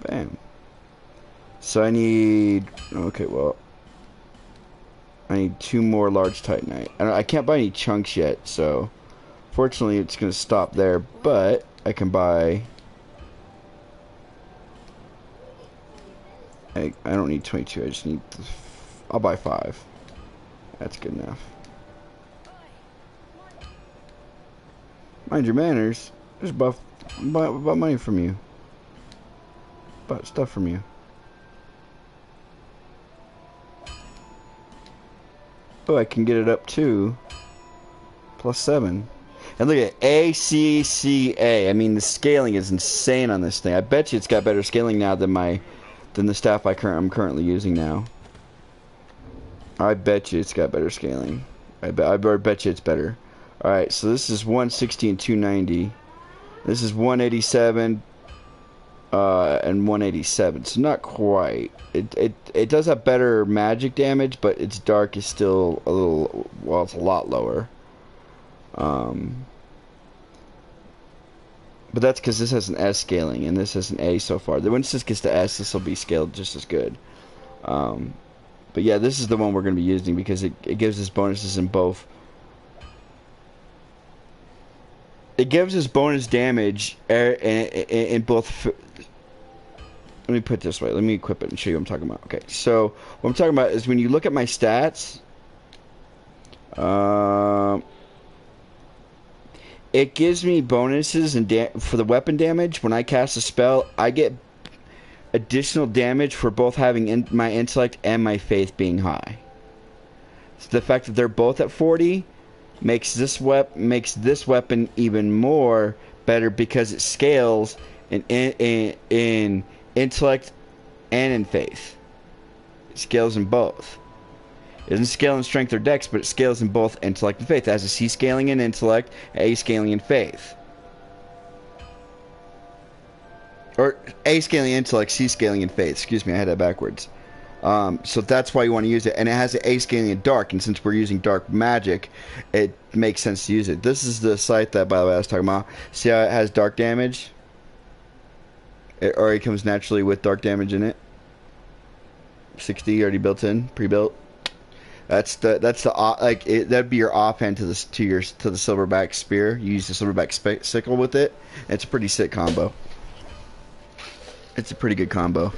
A: Bam. So I need... Okay, well... I need 2 more large titanite. I can't buy any chunks yet, so fortunately it's gonna stop there, but I can buy... I don't need 22, I just need... I'll buy 5. That's good enough. Mind your manners. Just buy money from you. Buy stuff from you. Oh, I can get it up to +7. And look at ACCA. I mean, the scaling is insane on this thing. I bet you it's got better scaling now than the staff I'm currently using now. I bet you it's got better scaling. I bet you it's better. All right, so this is 160 and 290. This is 187 and 187. So not quite. It does have better magic damage, but its dark is still a little, well, it's a lot lower. But that's because this has an S scaling and this has an A so far. Once this gets to S, this will be scaled just as good. But yeah, this is the one we're going to be using because it gives us bonuses in both. It gives us bonus damage in both. Let me put it this way. Let me equip it and show you what I'm talking about. Okay, so what I'm talking about is when you look at my stats, it gives me bonuses and for the weapon damage. When I cast a spell, I get additional damage for both having my intellect and my faith being high. So the fact that they're both at 40 makes this weapon even more better because it scales in intellect and in faith. It scales in both. It doesn't scale in strength or dex, but it scales in both intellect and faith. It has a C scaling in intellect, A scaling in faith. Or A scaling in intellect, C scaling in faith. Excuse me, I had that backwards. So that's why you want to use it. And it has an A scaling in dark, and since we're using dark magic, it makes sense to use it. This is the site that, by the way, I was talking about. See how it has dark damage? It already comes naturally with dark damage in it. 60 already built in, pre-built. That'd be your offhand to the silverback spear. You use the silverback sickle with it. It's a pretty sick combo. It's a pretty good combo.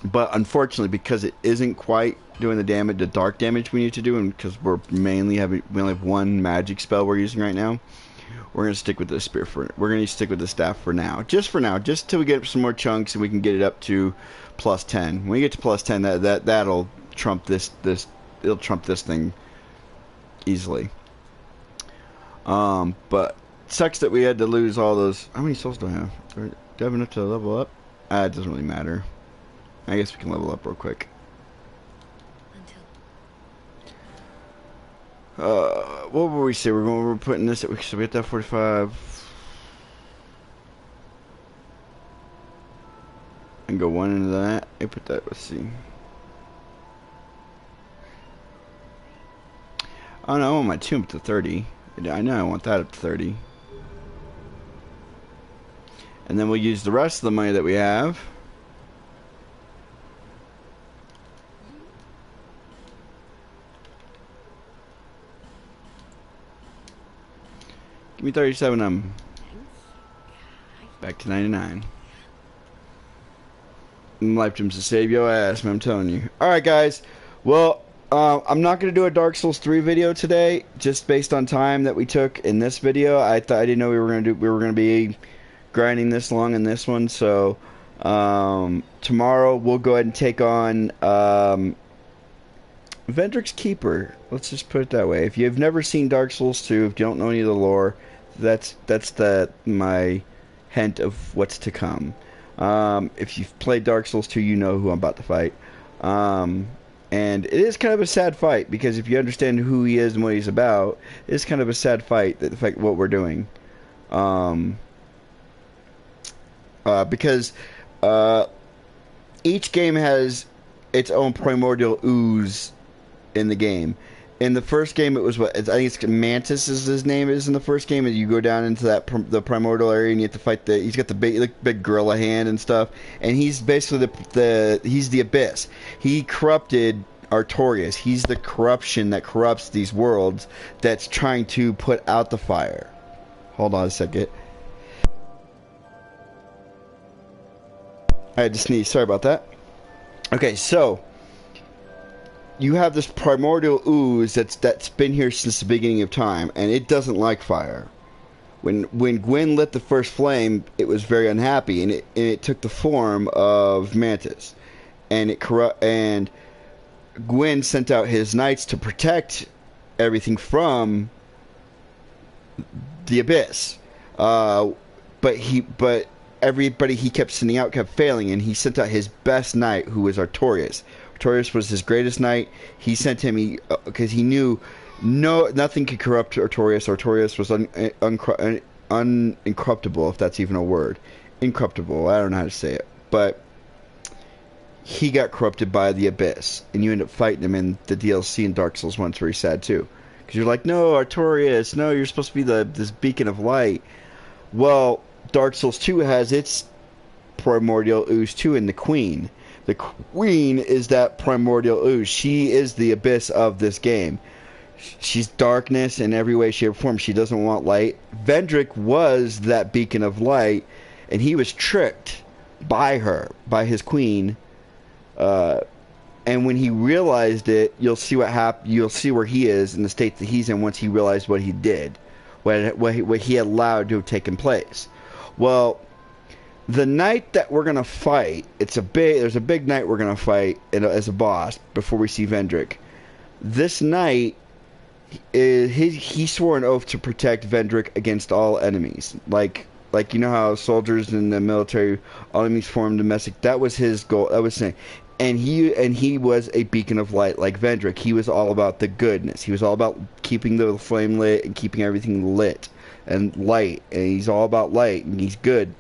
A: But unfortunately, because it isn't quite doing the dark damage we need to do, and because we only have one magic spell we're using right now, we're gonna stick with the spear we're gonna stick with the staff for now, just till we get some more chunks and we can get it up to +10. When we get to +10, that'll trump it'll trump this thing easily. But it sucks that we had to lose all those. How many souls do I have? Do I have enough to level up? It doesn't really matter. I guess we can level up real quick. What were we say? We're putting this at, so we hit that 45. And go one into that. I put that, let's see. Oh no, I want my tomb up to 30. I know I want that up to 30. And then we'll use the rest of the money that we have. Give me 37 of them. Back to 99. Life gems to save your ass, man, I'm telling you. Alright, guys. Well, I'm not going to do a Dark Souls 3 video today, just based on time that we took in this video. I didn't know we were going to be grinding this long in this one, so tomorrow we'll go ahead and take on Vendrick's Keeper. Let's just put it that way. If you've never seen Dark Souls 2, if you don't know any of the lore, that's my hint of what's to come. If you've played Dark Souls 2, you know who I'm about to fight. And it is kind of a sad fight, because if you understand who he is and what he's about, it's kind of a sad fight, the fact what we're doing. Because each game has its own primordial ooze in the game. In the first game, it was I think it's Mantis is his name is in the first game, and you go down into that the primordial area and you have to fight he's got the big gorilla hand and stuff, and he's basically he's the abyss. He corrupted Artorias. He's the corruption that corrupts these worlds that's trying to put out the fire. Hold on a second. I had to sneeze. Sorry about that. Okay, so you have this primordial ooze that's been here since the beginning of time, and it doesn't like fire. When Gwyn lit the first flame, it was very unhappy, and it took the form of Mantis, and Gwyn sent out his knights to protect everything from the abyss. But everybody he kept sending out kept failing, and he sent out his best knight, who was Artorias. Artorias was his greatest knight. He sent him because he knew nothing could corrupt Artorias. Artorias was incorruptible, if that's even a word. Incorruptible. I don't know how to say it, but he got corrupted by the abyss, and you end up fighting him in the DLC in Dark Souls 1. It's very sad too, because you're like, no, Artorias, no, you're supposed to be this beacon of light. Well, Dark Souls 2 has its primordial ooze too, in the Queen. The Queen is that primordial ooze. She is the abyss of this game. She's darkness in every way, shape, or form. She doesn't want light. Vendrick was that beacon of light, and he was tricked by her, by his queen. And when he realized it, you'll see what happened. You'll see where he is in the state that he's in once he realized what he did, what he allowed to have taken place. Well, the knight that we're gonna fight, there's a big knight we're gonna fight as a boss before we see Vendrick. This knight, he swore an oath to protect Vendrick against all enemies. Like you know how soldiers in the military, all enemies form domestic. That was his goal. That was saying, and he was a beacon of light like Vendrick. He was all about the goodness. He was all about keeping the flame lit and keeping everything lit and light. And he's all about light, and he's good.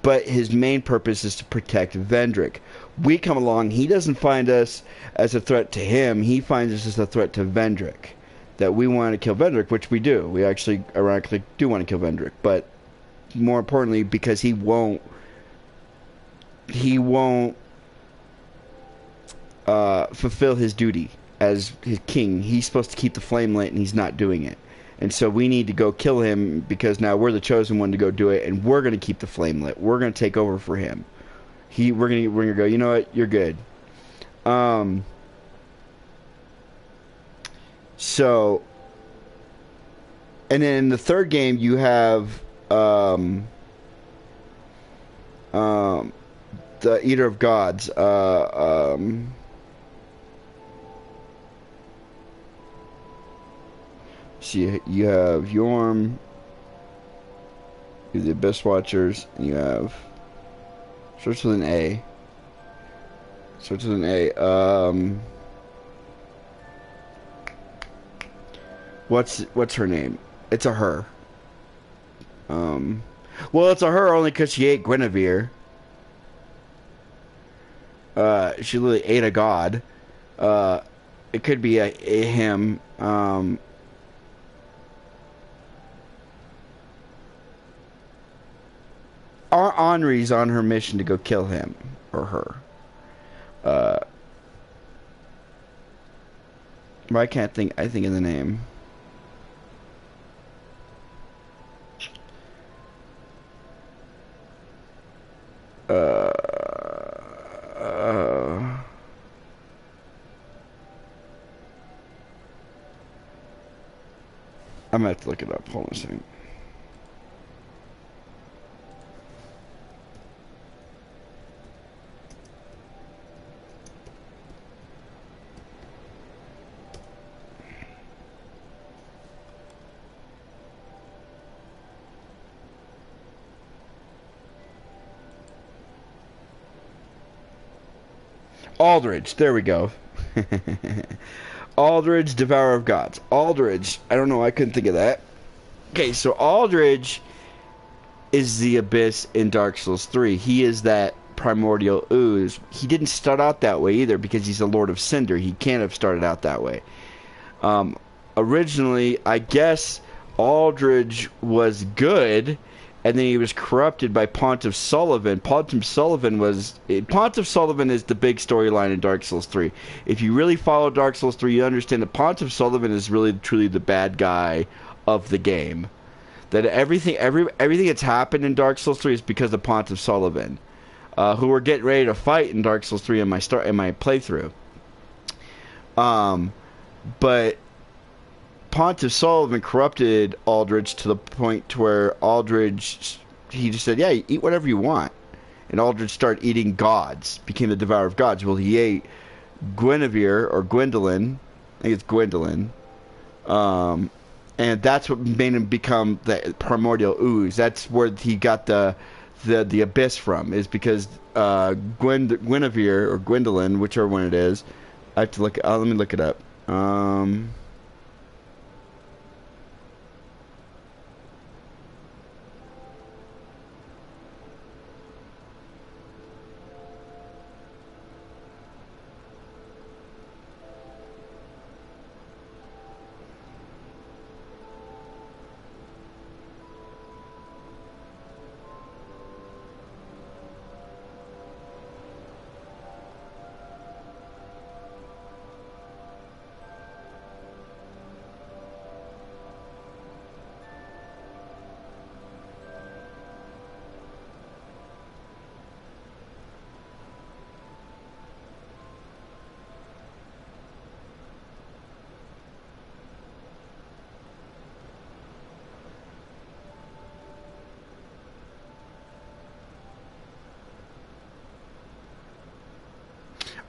A: But his main purpose is to protect Vendrick. We come along, he doesn't find us as a threat to him, he finds us as a threat to Vendrick. That we want to kill Vendrick, which we do. We actually, ironically, do want to kill Vendrick. But more importantly, because he won't fulfill his duty as his king. He's supposed to keep the flame lit, and he's not doing it. And so we need to go kill him, because now we're the chosen one to go do it, and we're going to keep the flame lit. We're going to take over for him. We're going to go, you know what, you're good. So, and then in the third game you have the Eater of Gods. So you have Yorm, you have the Abyss Watchers, and you have Starts with an A. Starts with an A. What's her name? It's a her. Um, well, it's a her only because she ate Guinevere. She literally ate a god. Uh, it could be a him. Henri's on her mission to go kill him or her. Uh, but I can't think. I think of the name. Uh, I'm gonna have to look it up. Hold on a second. Aldridge. There we go. Aldridge, Devourer of Gods. Aldridge. I don't know. I couldn't think of that. Okay, so Aldridge is the Abyss in Dark Souls 3. He is that primordial ooze. He didn't start out that way either because he's a Lord of Cinder. He can't have started out that way. Originally, I guess Aldridge was good, and then he was corrupted by Pontiff Sullivan. Pontiff Sullivan is the big storyline in Dark Souls 3. If you really follow Dark Souls 3, you understand that Pontiff Sullivan is really truly the bad guy of the game. That everything that's happened in Dark Souls 3 is because of Pontiff Sullivan, who we're getting ready to fight in Dark Souls 3 in my playthrough. But Pontiff Sullivan corrupted Aldridge to the point to where Aldridge, he just said, yeah, eat whatever you want. And Aldridge started eating gods, became the Devourer of Gods. Well, he ate Guinevere, or Gwendolyn, I think it's Gwendolyn, and that's what made him become the primordial ooze. That's where he got the abyss from, is because Guinevere, or Gwendolyn, whichever one it is, I have to look, let me look it up.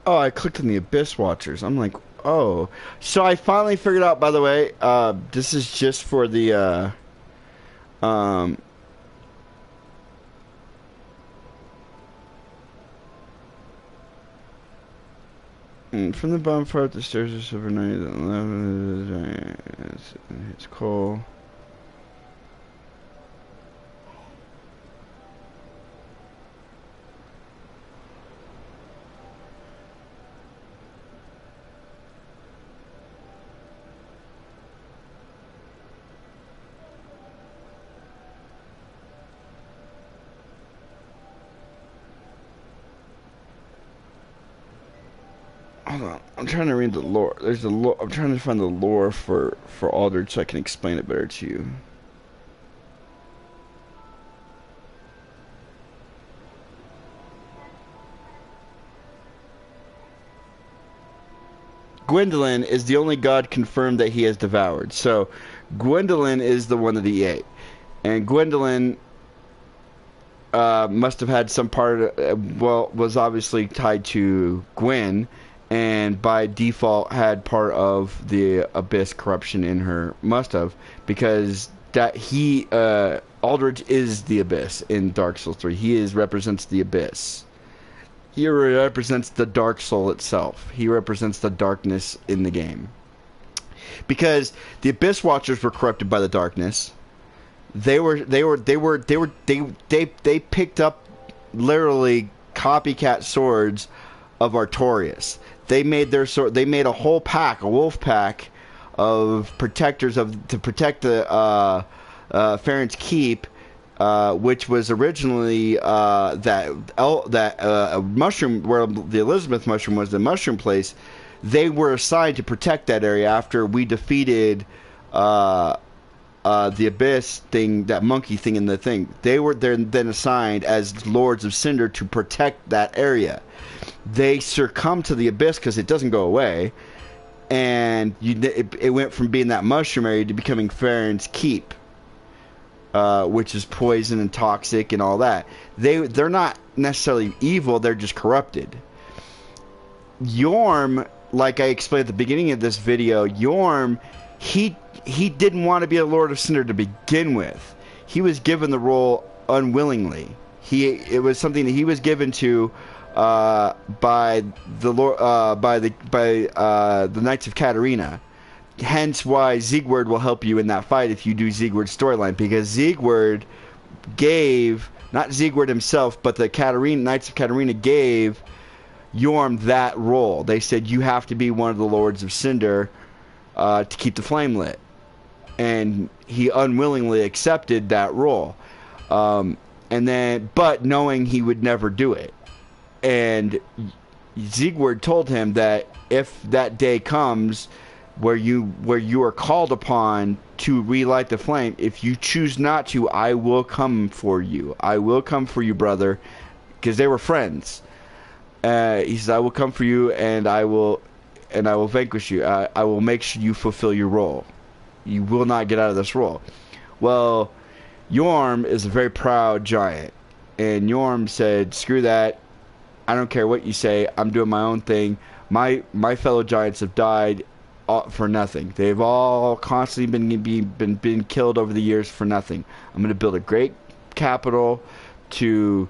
A: Oh, I clicked on the Abyss Watchers. I'm like, oh. So I finally figured out, by the way, this is just for the, from the bonfire at the stairs of Silver Knight, it's cool. Hold on, I'm trying to read the lore. There's the lore. I'm trying to find the lore for Aldridge so I can explain it better to you. Gwendolyn is the only god confirmed that he has devoured. So, Gwendolyn is the one that he ate, and Gwendolyn must have had some part of, well, was obviously tied to Gwen, and by default had part of the abyss corruption in her. Must have, because that Aldrich is the Abyss in Dark Souls 3. He represents the Abyss. He represents the Dark Soul itself. He represents the darkness in the game. Because the Abyss Watchers were corrupted by the darkness. They picked up literally copycat swords of Artorias. They made their sword. They made a whole pack, a wolf pack, of protectors to protect the Farron's Keep, which was originally that mushroom where the Elizabeth mushroom was, the mushroom place. They were assigned to protect that area after we defeated the Abyss thing, that monkey thing in the thing. They were then assigned as Lords of Cinder to protect that area. They succumbed to the Abyss because it doesn't go away, and it went from being that mushroom area to becoming Farron's Keep, which is poison and toxic and all that. They're not necessarily evil, they're just corrupted. Yorm, like I explained at the beginning of this video, Yorm, he didn't want to be a Lord of Cinder to begin with. He was given the role unwillingly. It was something that he was given to by the Knights of Katarina. Hence why Siegward will help you in that fight if you do Siegward's storyline, because Siegward gave, not Siegward himself, but the Knights of Katarina gave Yorm that role. They said you have to be one of the Lords of Cinder to keep the flame lit, and he unwillingly accepted that role, but knowing he would never do it. And Siegward told him that if that day comes where you are called upon to relight the flame, if you choose not to, I will come for you. I will come for you, brother, because they were friends. He says, I will come for you, and I will vanquish you. I will make sure you fulfill your role. You will not get out of this role. Well, Yorm is a very proud giant, and Yorm said, screw that. I don't care what you say. I'm doing my own thing. My fellow giants have died for nothing. They've all constantly been killed over the years for nothing. I'm going to build a great capital to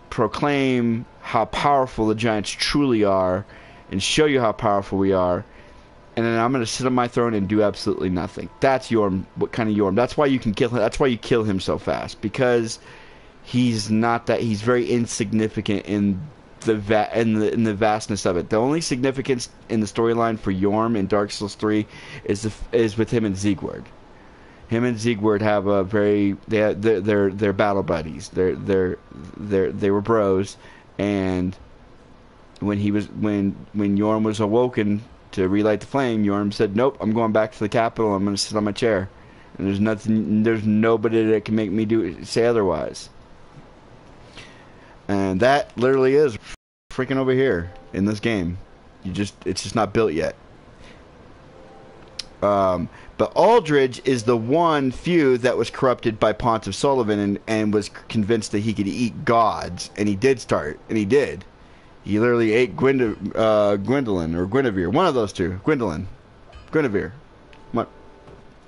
A: proclaim how powerful the giants truly are and show you how powerful we are. And then I'm going to sit on my throne and do absolutely nothing. That's Yorm. What kind of Yorm? That's why you can kill him. That's why you kill him so fast, because he's not that. He's very insignificant in the vastness of it. The only significance in the storyline for Yorm in Dark Souls 3 is with him and Siegward. Him and Siegward have a very they're battle buddies. They were bros, and when Yorm was awoken to relight the flame, Yorm said, "Nope, I'm going back to the capital. I'm going to sit on my chair, and there's nobody that can make me say otherwise." And that literally is freaking over here in this game. It's just not built yet. But Aldridge is the one few that was corrupted by Pontiff Sullivan and was convinced that he could eat gods, and he did. He literally ate Gwendolyn or Guinevere, one of those two. Guinevere. What?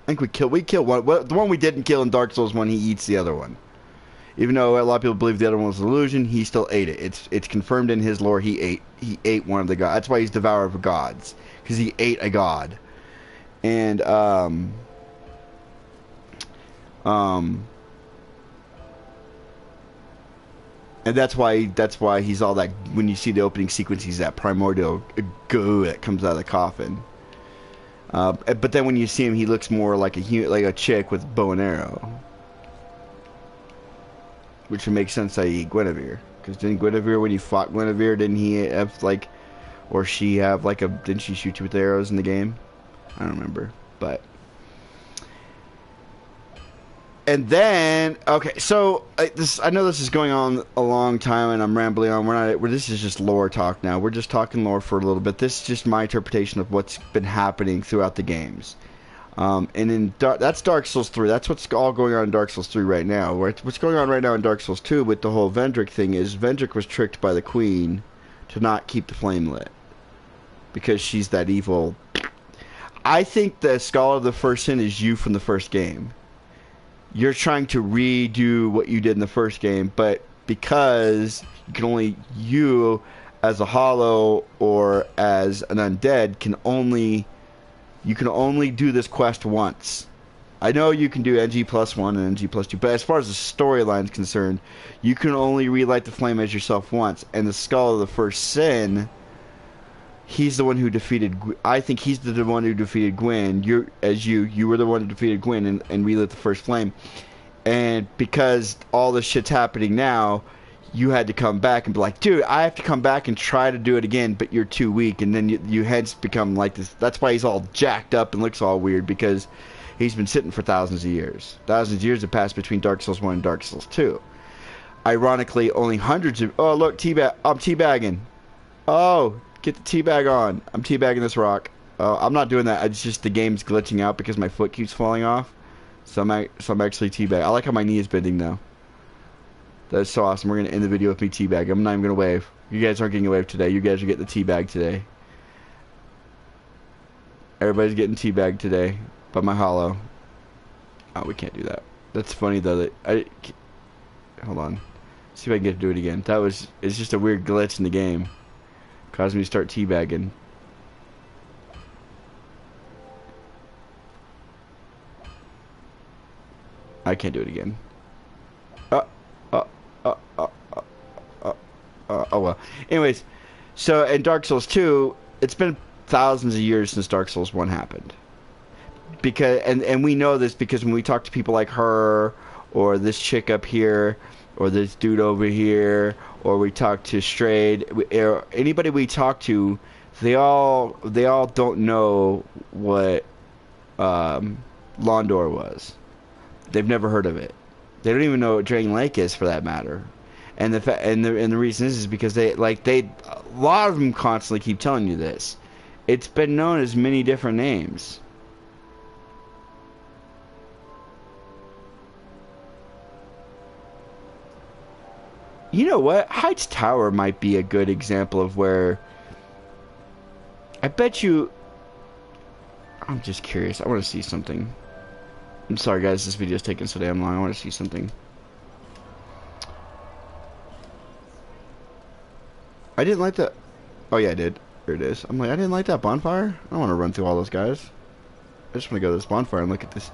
A: I think we killed one. The one we didn't kill in Dark Souls 1, he eats the other one. Even though a lot of people believe the other one was an illusion, he still ate it. It's confirmed in his lore. He ate one of the gods. That's why he's devourer of gods, because he ate a god. And and that's why he's all that. When you see the opening sequence, he's that primordial goo that comes out of the coffin. But then when you see him, he looks more like a chick with bow and arrow, which would make sense that he eat Guinevere. Because didn't Guinevere, when he fought Guinevere, didn't he have like, or she have like didn't she shoot you with arrows in the game? I don't remember, but. And then, okay, so I know this is going on a long time, and I'm rambling on. This is just lore talk now. We're just talking lore for a little bit. This is just my interpretation of what's been happening throughout the games. And that's Dark Souls 3. That's what's all going on in Dark Souls 3 right now. What's going on right now in Dark Souls 2 with the whole Vendrick thing is Vendrick was tricked by the Queen to not keep the flame lit, because she's that evil. I think the Scholar of the First Sin is you from the first game. you're trying to redo what you did in the first game, but because you can only you as a hollow or as an undead you can only do this quest once. I know you can do NG plus 1 and NG plus 2, but as far as the storyline is concerned, you can only relight the flame as yourself once. And the Skull of the First Sin, he's the one who defeated. I think he's the one who defeated Gwyn. You were the one who defeated Gwyn and relit the first flame. And because all this shit's happening now, you had to come back and be like, dude, I have to come back and try to do it again, but you're too weak. And then you hence become like this. That's why he's all jacked up and looks all weird, because he's been sitting for thousands of years. Thousands of years have passed between Dark Souls 1 and Dark Souls 2. Ironically, only hundreds of... Oh, look, I'm teabagging. Oh, get the teabag on. I'm teabagging this rock. I'm not doing that. It's just the game's glitching out because my foot keeps falling off. So I'm actually teabagging. I like how my knee is bending, though. That's so awesome. We're going to end the video with me teabag. I'm not even going to wave. You guys aren't getting a wave today. You guys are getting the teabag today. Everybody's getting teabagged today by my hollow. Oh, we can't do that. That's funny, though. Hold on. See if I can get to do it again. It's just a weird glitch in the game. Caused me to start teabagging. I can't do it again. Oh well. Anyways, so in Dark Souls 2, it's been thousands of years since Dark Souls 1 happened. Because and we know this because when we talk to people like her, or this chick up here, or this dude over here, or we talk to Strayed, or anybody we talk to, they all don't know what Londor was. They've never heard of it. They don't even know what Dragon Lake is, for that matter. And the reason is because a lot of them constantly keep telling you this. It's been known as many different names. You know what? Heights Tower might be a good example of where... I bet you... I'm just curious. I want to see something. I'm sorry, guys. This video's taking so damn long. I want to see something. I didn't like that... Oh, yeah, I did. Here it is. I'm like, I didn't like that bonfire. I don't want to run through all those guys. I just want to go to this bonfire and look at this.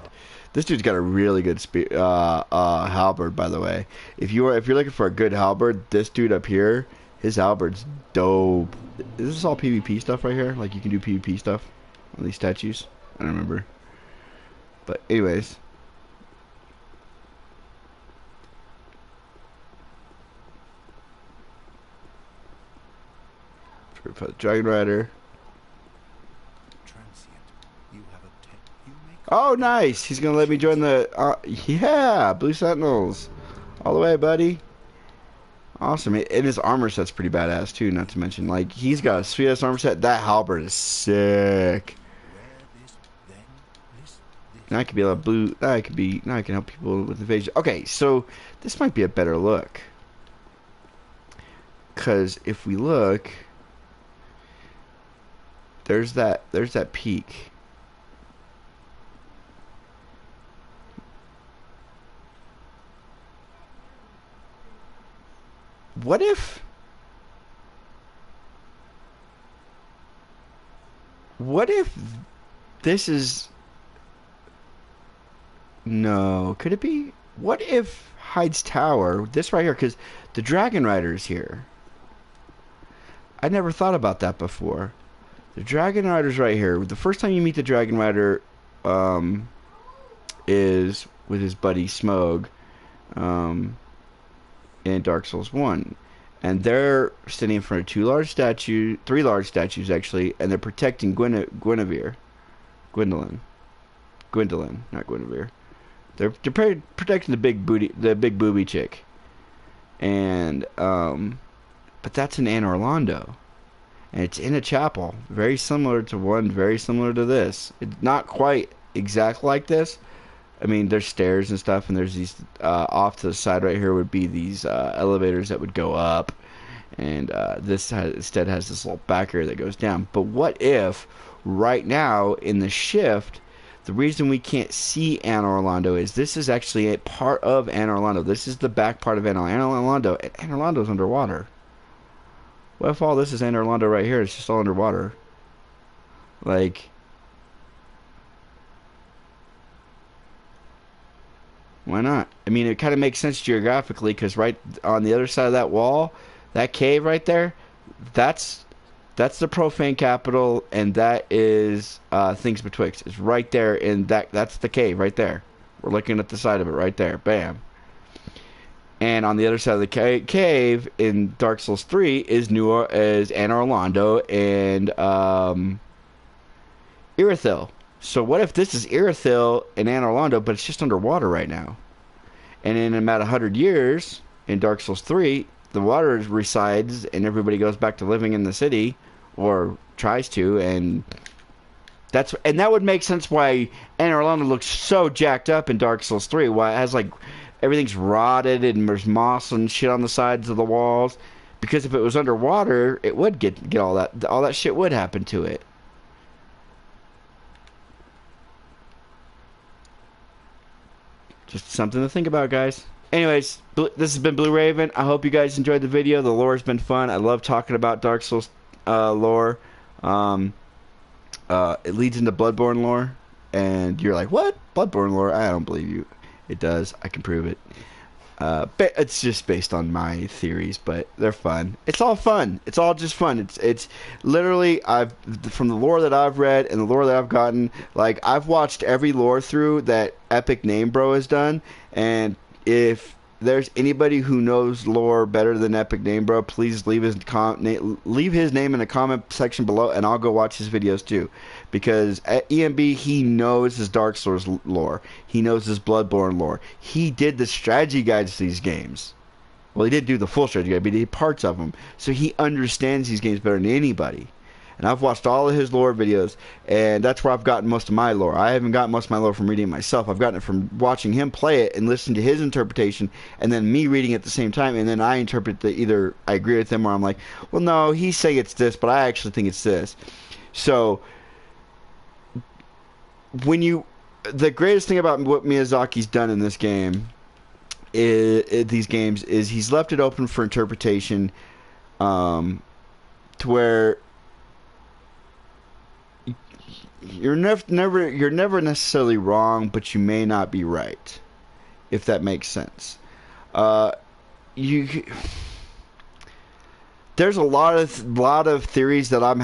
A: This dude's got a really good halberd, by the way. If you're looking for a good halberd, this dude up here, his halberd's dope. Is this all PvP stuff right here? Like you can do PvP stuff on these statues? I don't remember. But anyways. For the Dragon Rider. Oh, nice! He's gonna let me join the... yeah! Blue Sentinels! All the way, buddy. Awesome. And his armor set's pretty badass, too, not to mention. Like, he's got a sweet-ass armor set. That halberd is sick. Now I can be a blue... Now I can help people with evasion. Okay, so this might be a better look. Because if we look... There's that peak. What if this is... No, could it be? What if Hyde's Tower, this right here, because the Dragon Rider is here. I never thought about that before. The Dragon Rider's right here. The first time you meet the Dragon Rider is with his buddy Smough in Dark Souls 1. And they're standing in front of three large statues actually, and they're protecting Gwendolyn, not Guinevere. They're protecting the big booby chick. And but that's in Anne Orlando. And it's in a chapel, very similar to one, very similar to this. It's not quite exact like this. I mean, there's stairs and stuff, and there's these, off to the side right here would be these elevators that would go up. And instead has this little back area that goes down. But what if, right now, in the shift, The reason we can't see Anne Orlando is this is actually a part of Anne Orlando. This is the back part of Anne Orlando. Anne Orlando's underwater. What if all this is Anne Orlando right here? It's just all underwater. Like, why not? I mean, it kind of makes sense geographically because right on the other side of that wall, that cave right there, that's the profane capital, and that is Things Betwixt. It's right there, and that's the cave right there. We're looking at the side of it right there. Bam. And on the other side of the cave in Dark Souls 3 is Anne Orlando and Irithyll. So what if this is Irithyll and Anne Orlando, but it's just underwater right now? And in about 100 years, in Dark Souls 3, the water resides and everybody goes back to living in the city, or tries to, and that would make sense why Anne Orlando looks so jacked up in Dark Souls 3. Why it has like everything's rotted and there's moss and shit on the sides of the walls. Because if it was underwater, it would get all that shit would happen to it. Just something to think about, guys. Anyways, this has been Blue Raven. I hope you guys enjoyed the video. The lore has been fun. I love talking about Dark Souls lore. It leads into Bloodborne lore. And you're like, what? Bloodborne lore? I don't believe you. It does. I can prove it. It's just based on my theories, but they're fun. It's all fun. It's all just fun. It's literally from the lore that I've read and the lore that I've gotten. Like I've watched every lore through that Epic Name Bro has done, and if there's anybody who knows lore better than Epic Name Bro, please leave his name in the comment section below, and I'll go watch his videos too. Because at EMB, he knows his Dark Souls lore. He knows his Bloodborne lore. He did the strategy guides to these games. Well, he didn't do the full strategy guide, but he did parts of them. So he understands these games better than anybody. And I've watched all of his lore videos, and that's where I've gotten most of my lore. I haven't gotten most of my lore from reading it myself. I've gotten it from watching him play it and listening to his interpretation, and then me reading it at the same time, and then I interpret either I agree with him or I'm like, well, no, he's saying it's this, but I actually think it's this. So the greatest thing about what Miyazaki's done in this game these games is he's left it open for interpretation, to where you're never necessarily wrong, but you may not be right, if that makes sense. There's a lot of theories that a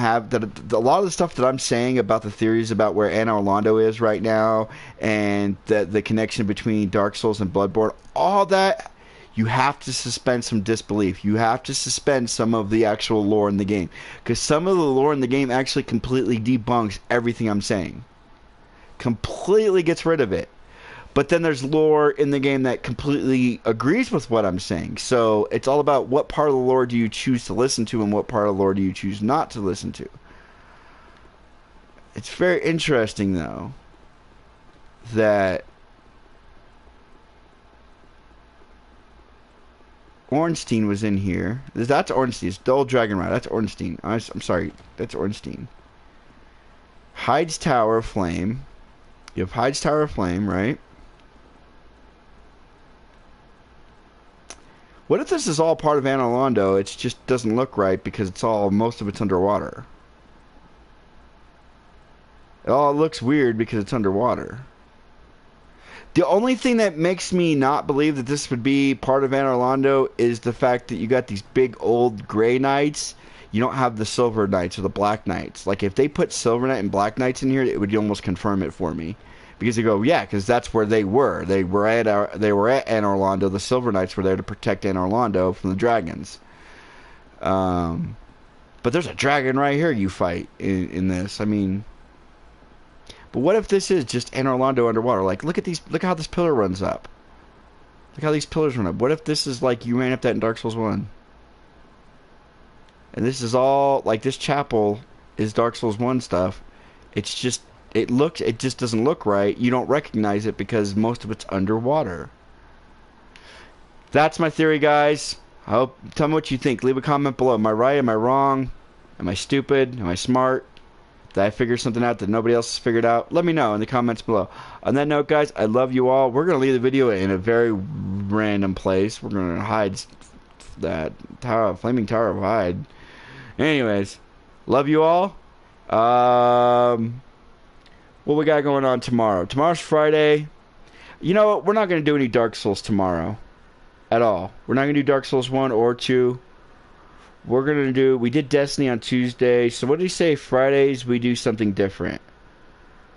A: lot of the stuff that I'm saying about the theories about where Anne Orlando is right now, and the connection between Dark Souls and Bloodborne, all that, you have to suspend some disbelief. You have to suspend some of the actual lore in the game, because some of the lore in the game actually completely debunks everything I'm saying. Completely gets rid of it. But then there's lore in the game that completely agrees with what I'm saying. So it's all about what part of the lore do you choose to listen to and what part of the lore do you choose not to listen to. It's very interesting, though, that Ornstein was in here. That's Ornstein. It's the old Dragon Ride. That's Ornstein. I'm sorry. That's Ornstein. Hyde's Tower of Flame. You have Hyde's Tower of Flame, right? What if this is all part of Anne Orlando? It just doesn't look right because most of it's underwater. It all looks weird because it's underwater. The only thing that makes me not believe that this would be part of Anne Orlando is the fact that you got these big old gray knights. You don't have the silver knights or the black knights. Like if they put silver knight and black knights in here, it would almost confirm it for me. Because they go, yeah, because that's where they were. They were at Anne Orlando. The Silver Knights were there to protect Anne Orlando from the dragons. But there's a dragon right here you fight in this. I mean, but what if this is just Anne Orlando underwater? Like, look how this pillar runs up. Look how these pillars run up. What if this is like you ran up that in Dark Souls 1? And this is all, like, this chapel is Dark Souls 1 stuff. It's just, it just doesn't look right. You don't recognize it because most of it's underwater. That's my theory, guys. Tell me what you think. Leave a comment below. Am I right? Am I wrong? Am I stupid? Am I smart? Did I figure something out that nobody else has figured out? Let me know in the comments below. On that note, guys, I love you all. We're going to leave the video in a very random place. We're going to hide that tower, flaming tower of hide. Anyways, love you all. What we got going on tomorrow? Tomorrow's Friday. You know what? We're not going to do any Dark Souls tomorrow. At all. We're not going to do Dark Souls 1 or 2. We're going to do... We did Destiny on Tuesday. So what did he say? Fridays we do something different.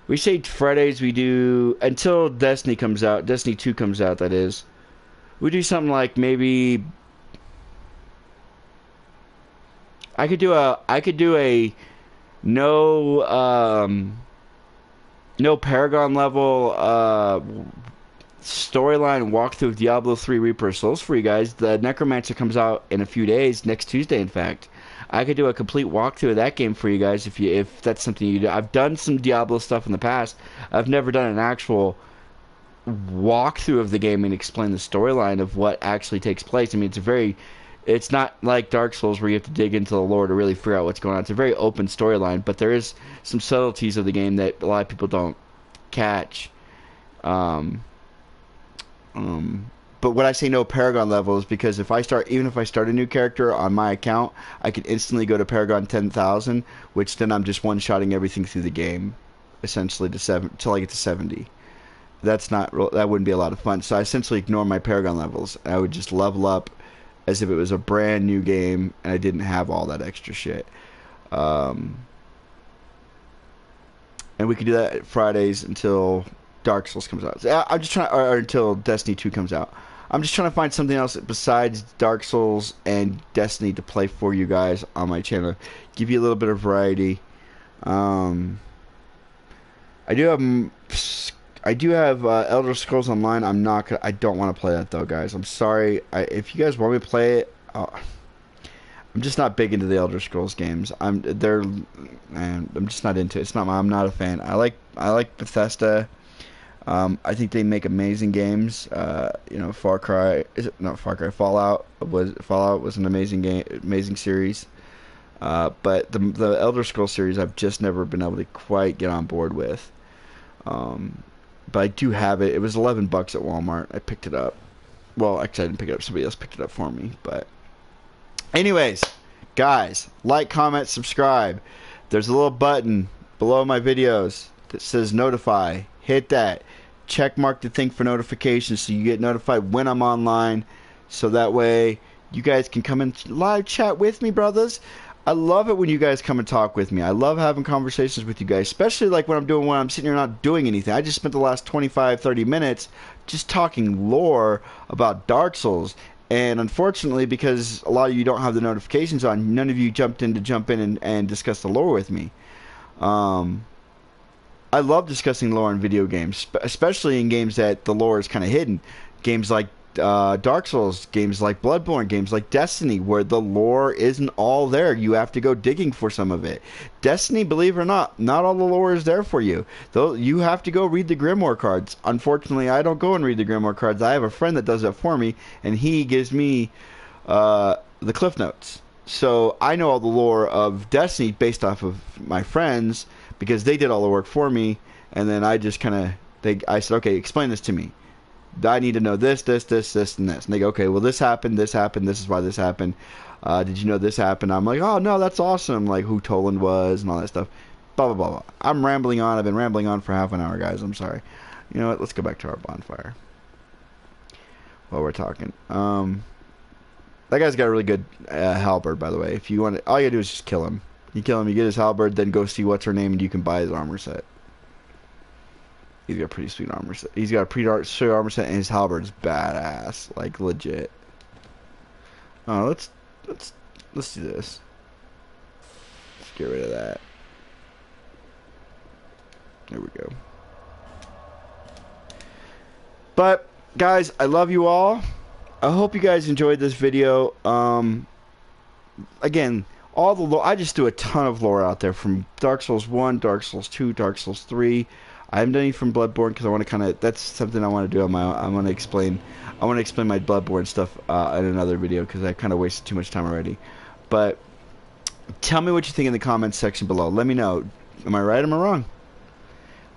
A: We say Fridays we do... Until Destiny comes out. Destiny 2 comes out, that is. We do something like maybe... I could do a... No... No Paragon level storyline walkthrough of Diablo 3 Reaper of Souls for you guys. The Necromancer comes out in a few days, next Tuesday in fact. I could do a complete walkthrough of that game for you guys if that's something you do. I've done some Diablo stuff in the past. I've never done an actual walkthrough of the game and explain the storyline of what actually takes place. I mean, it's not like Dark Souls where you have to dig into the lore to really figure out what's going on. It's a very open storyline, but there is some subtleties of the game that a lot of people don't catch. But when I say no Paragon level is because even if I start a new character on my account, I can instantly go to Paragon 10,000, which then I'm just one-shotting everything through the game, essentially till I get to 70. That wouldn't be a lot of fun. So I essentially ignore my Paragon levels. I would just level up as if it was a brand new game and I didn't have all that extra shit. And we could do that Fridays until Dark Souls comes out. I'm just trying, or until Destiny 2 comes out. I'm just trying to find something else besides Dark Souls and Destiny to play for you guys on my channel. Give you a little bit of variety. I do have Elder Scrolls Online. I don't want to play that though, guys. I'm sorry. If you guys want me to play it, I'm just not big into the Elder Scrolls games. I'm just not into it. I'm not a fan. I like Bethesda. I think they make amazing games. You know, Far Cry. Is it not Far Cry? Fallout was an amazing game, amazing series. But the Elder Scrolls series, I've just never been able to quite get on board with. But I do have it. It was $11 at Walmart. I picked it up. Well, actually, I didn't pick it up. Somebody else picked it up for me. But anyways, guys, like, comment, subscribe. There's a little button below my videos that says notify. Hit that. Check mark the thing for notifications so you get notified when I'm online. So that way you guys can come and live chat with me, brothers. I love it when you guys come and talk with me. I love having conversations with you guys, especially like when I'm sitting here not doing anything. I just spent the last 25-30 minutes just talking lore about Dark Souls. And unfortunately, because a lot of you don't have the notifications on, none of you jump in and discuss the lore with me. I love discussing lore in video games, especially in games that the lore is kind of hidden. Games like Dark Souls, games like Bloodborne, games like Destiny, where the lore isn't all there. You have to go digging for some of it. Destiny, believe it or not all the lore is there for you. Though you have to go read the Grimoire cards. Unfortunately, I don't go and read the Grimoire cards. I have a friend that does that for me, and he gives me the Cliff Notes. So I know all the lore of Destiny based off of my friends because they did all the work for me, and then I just I said, okay, explain this to me. I need to know this, and this. And they go, okay, well, this happened, this is why this happened. Did you know this happened? I'm like, oh, no, that's awesome. Like, who Toland was and all that stuff. Blah, blah, blah, blah. I'm rambling on. I've been rambling on for half an hour, guys. I'm sorry. You know what? Let's go back to our bonfire while we're talking. That guy's got a really good halberd, by the way. If you want it, all you gotta do is just kill him. You kill him, you get his halberd, then go see what's her name, and you can buy his armor set. He's got a pretty sweet armor set. He's got a pretty sweet armor set, and his halberd's badass, like legit. Oh, let's do this. Let's get rid of that. There we go. But guys, I love you all. I hope you guys enjoyed this video. Again, all the lore. I just do a ton of lore out there from Dark Souls 1, Dark Souls 2, Dark Souls 3. I haven't done any from Bloodborne because I want to that's something I want to do on my own. I want to explain my Bloodborne stuff in another video because I kind of wasted too much time already. But tell me what you think in the comments section below. Let me know. Am I right? Am I wrong?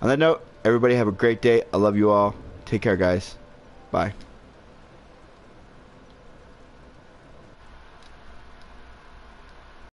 A: On that note, everybody have a great day. I love you all. Take care, guys. Bye.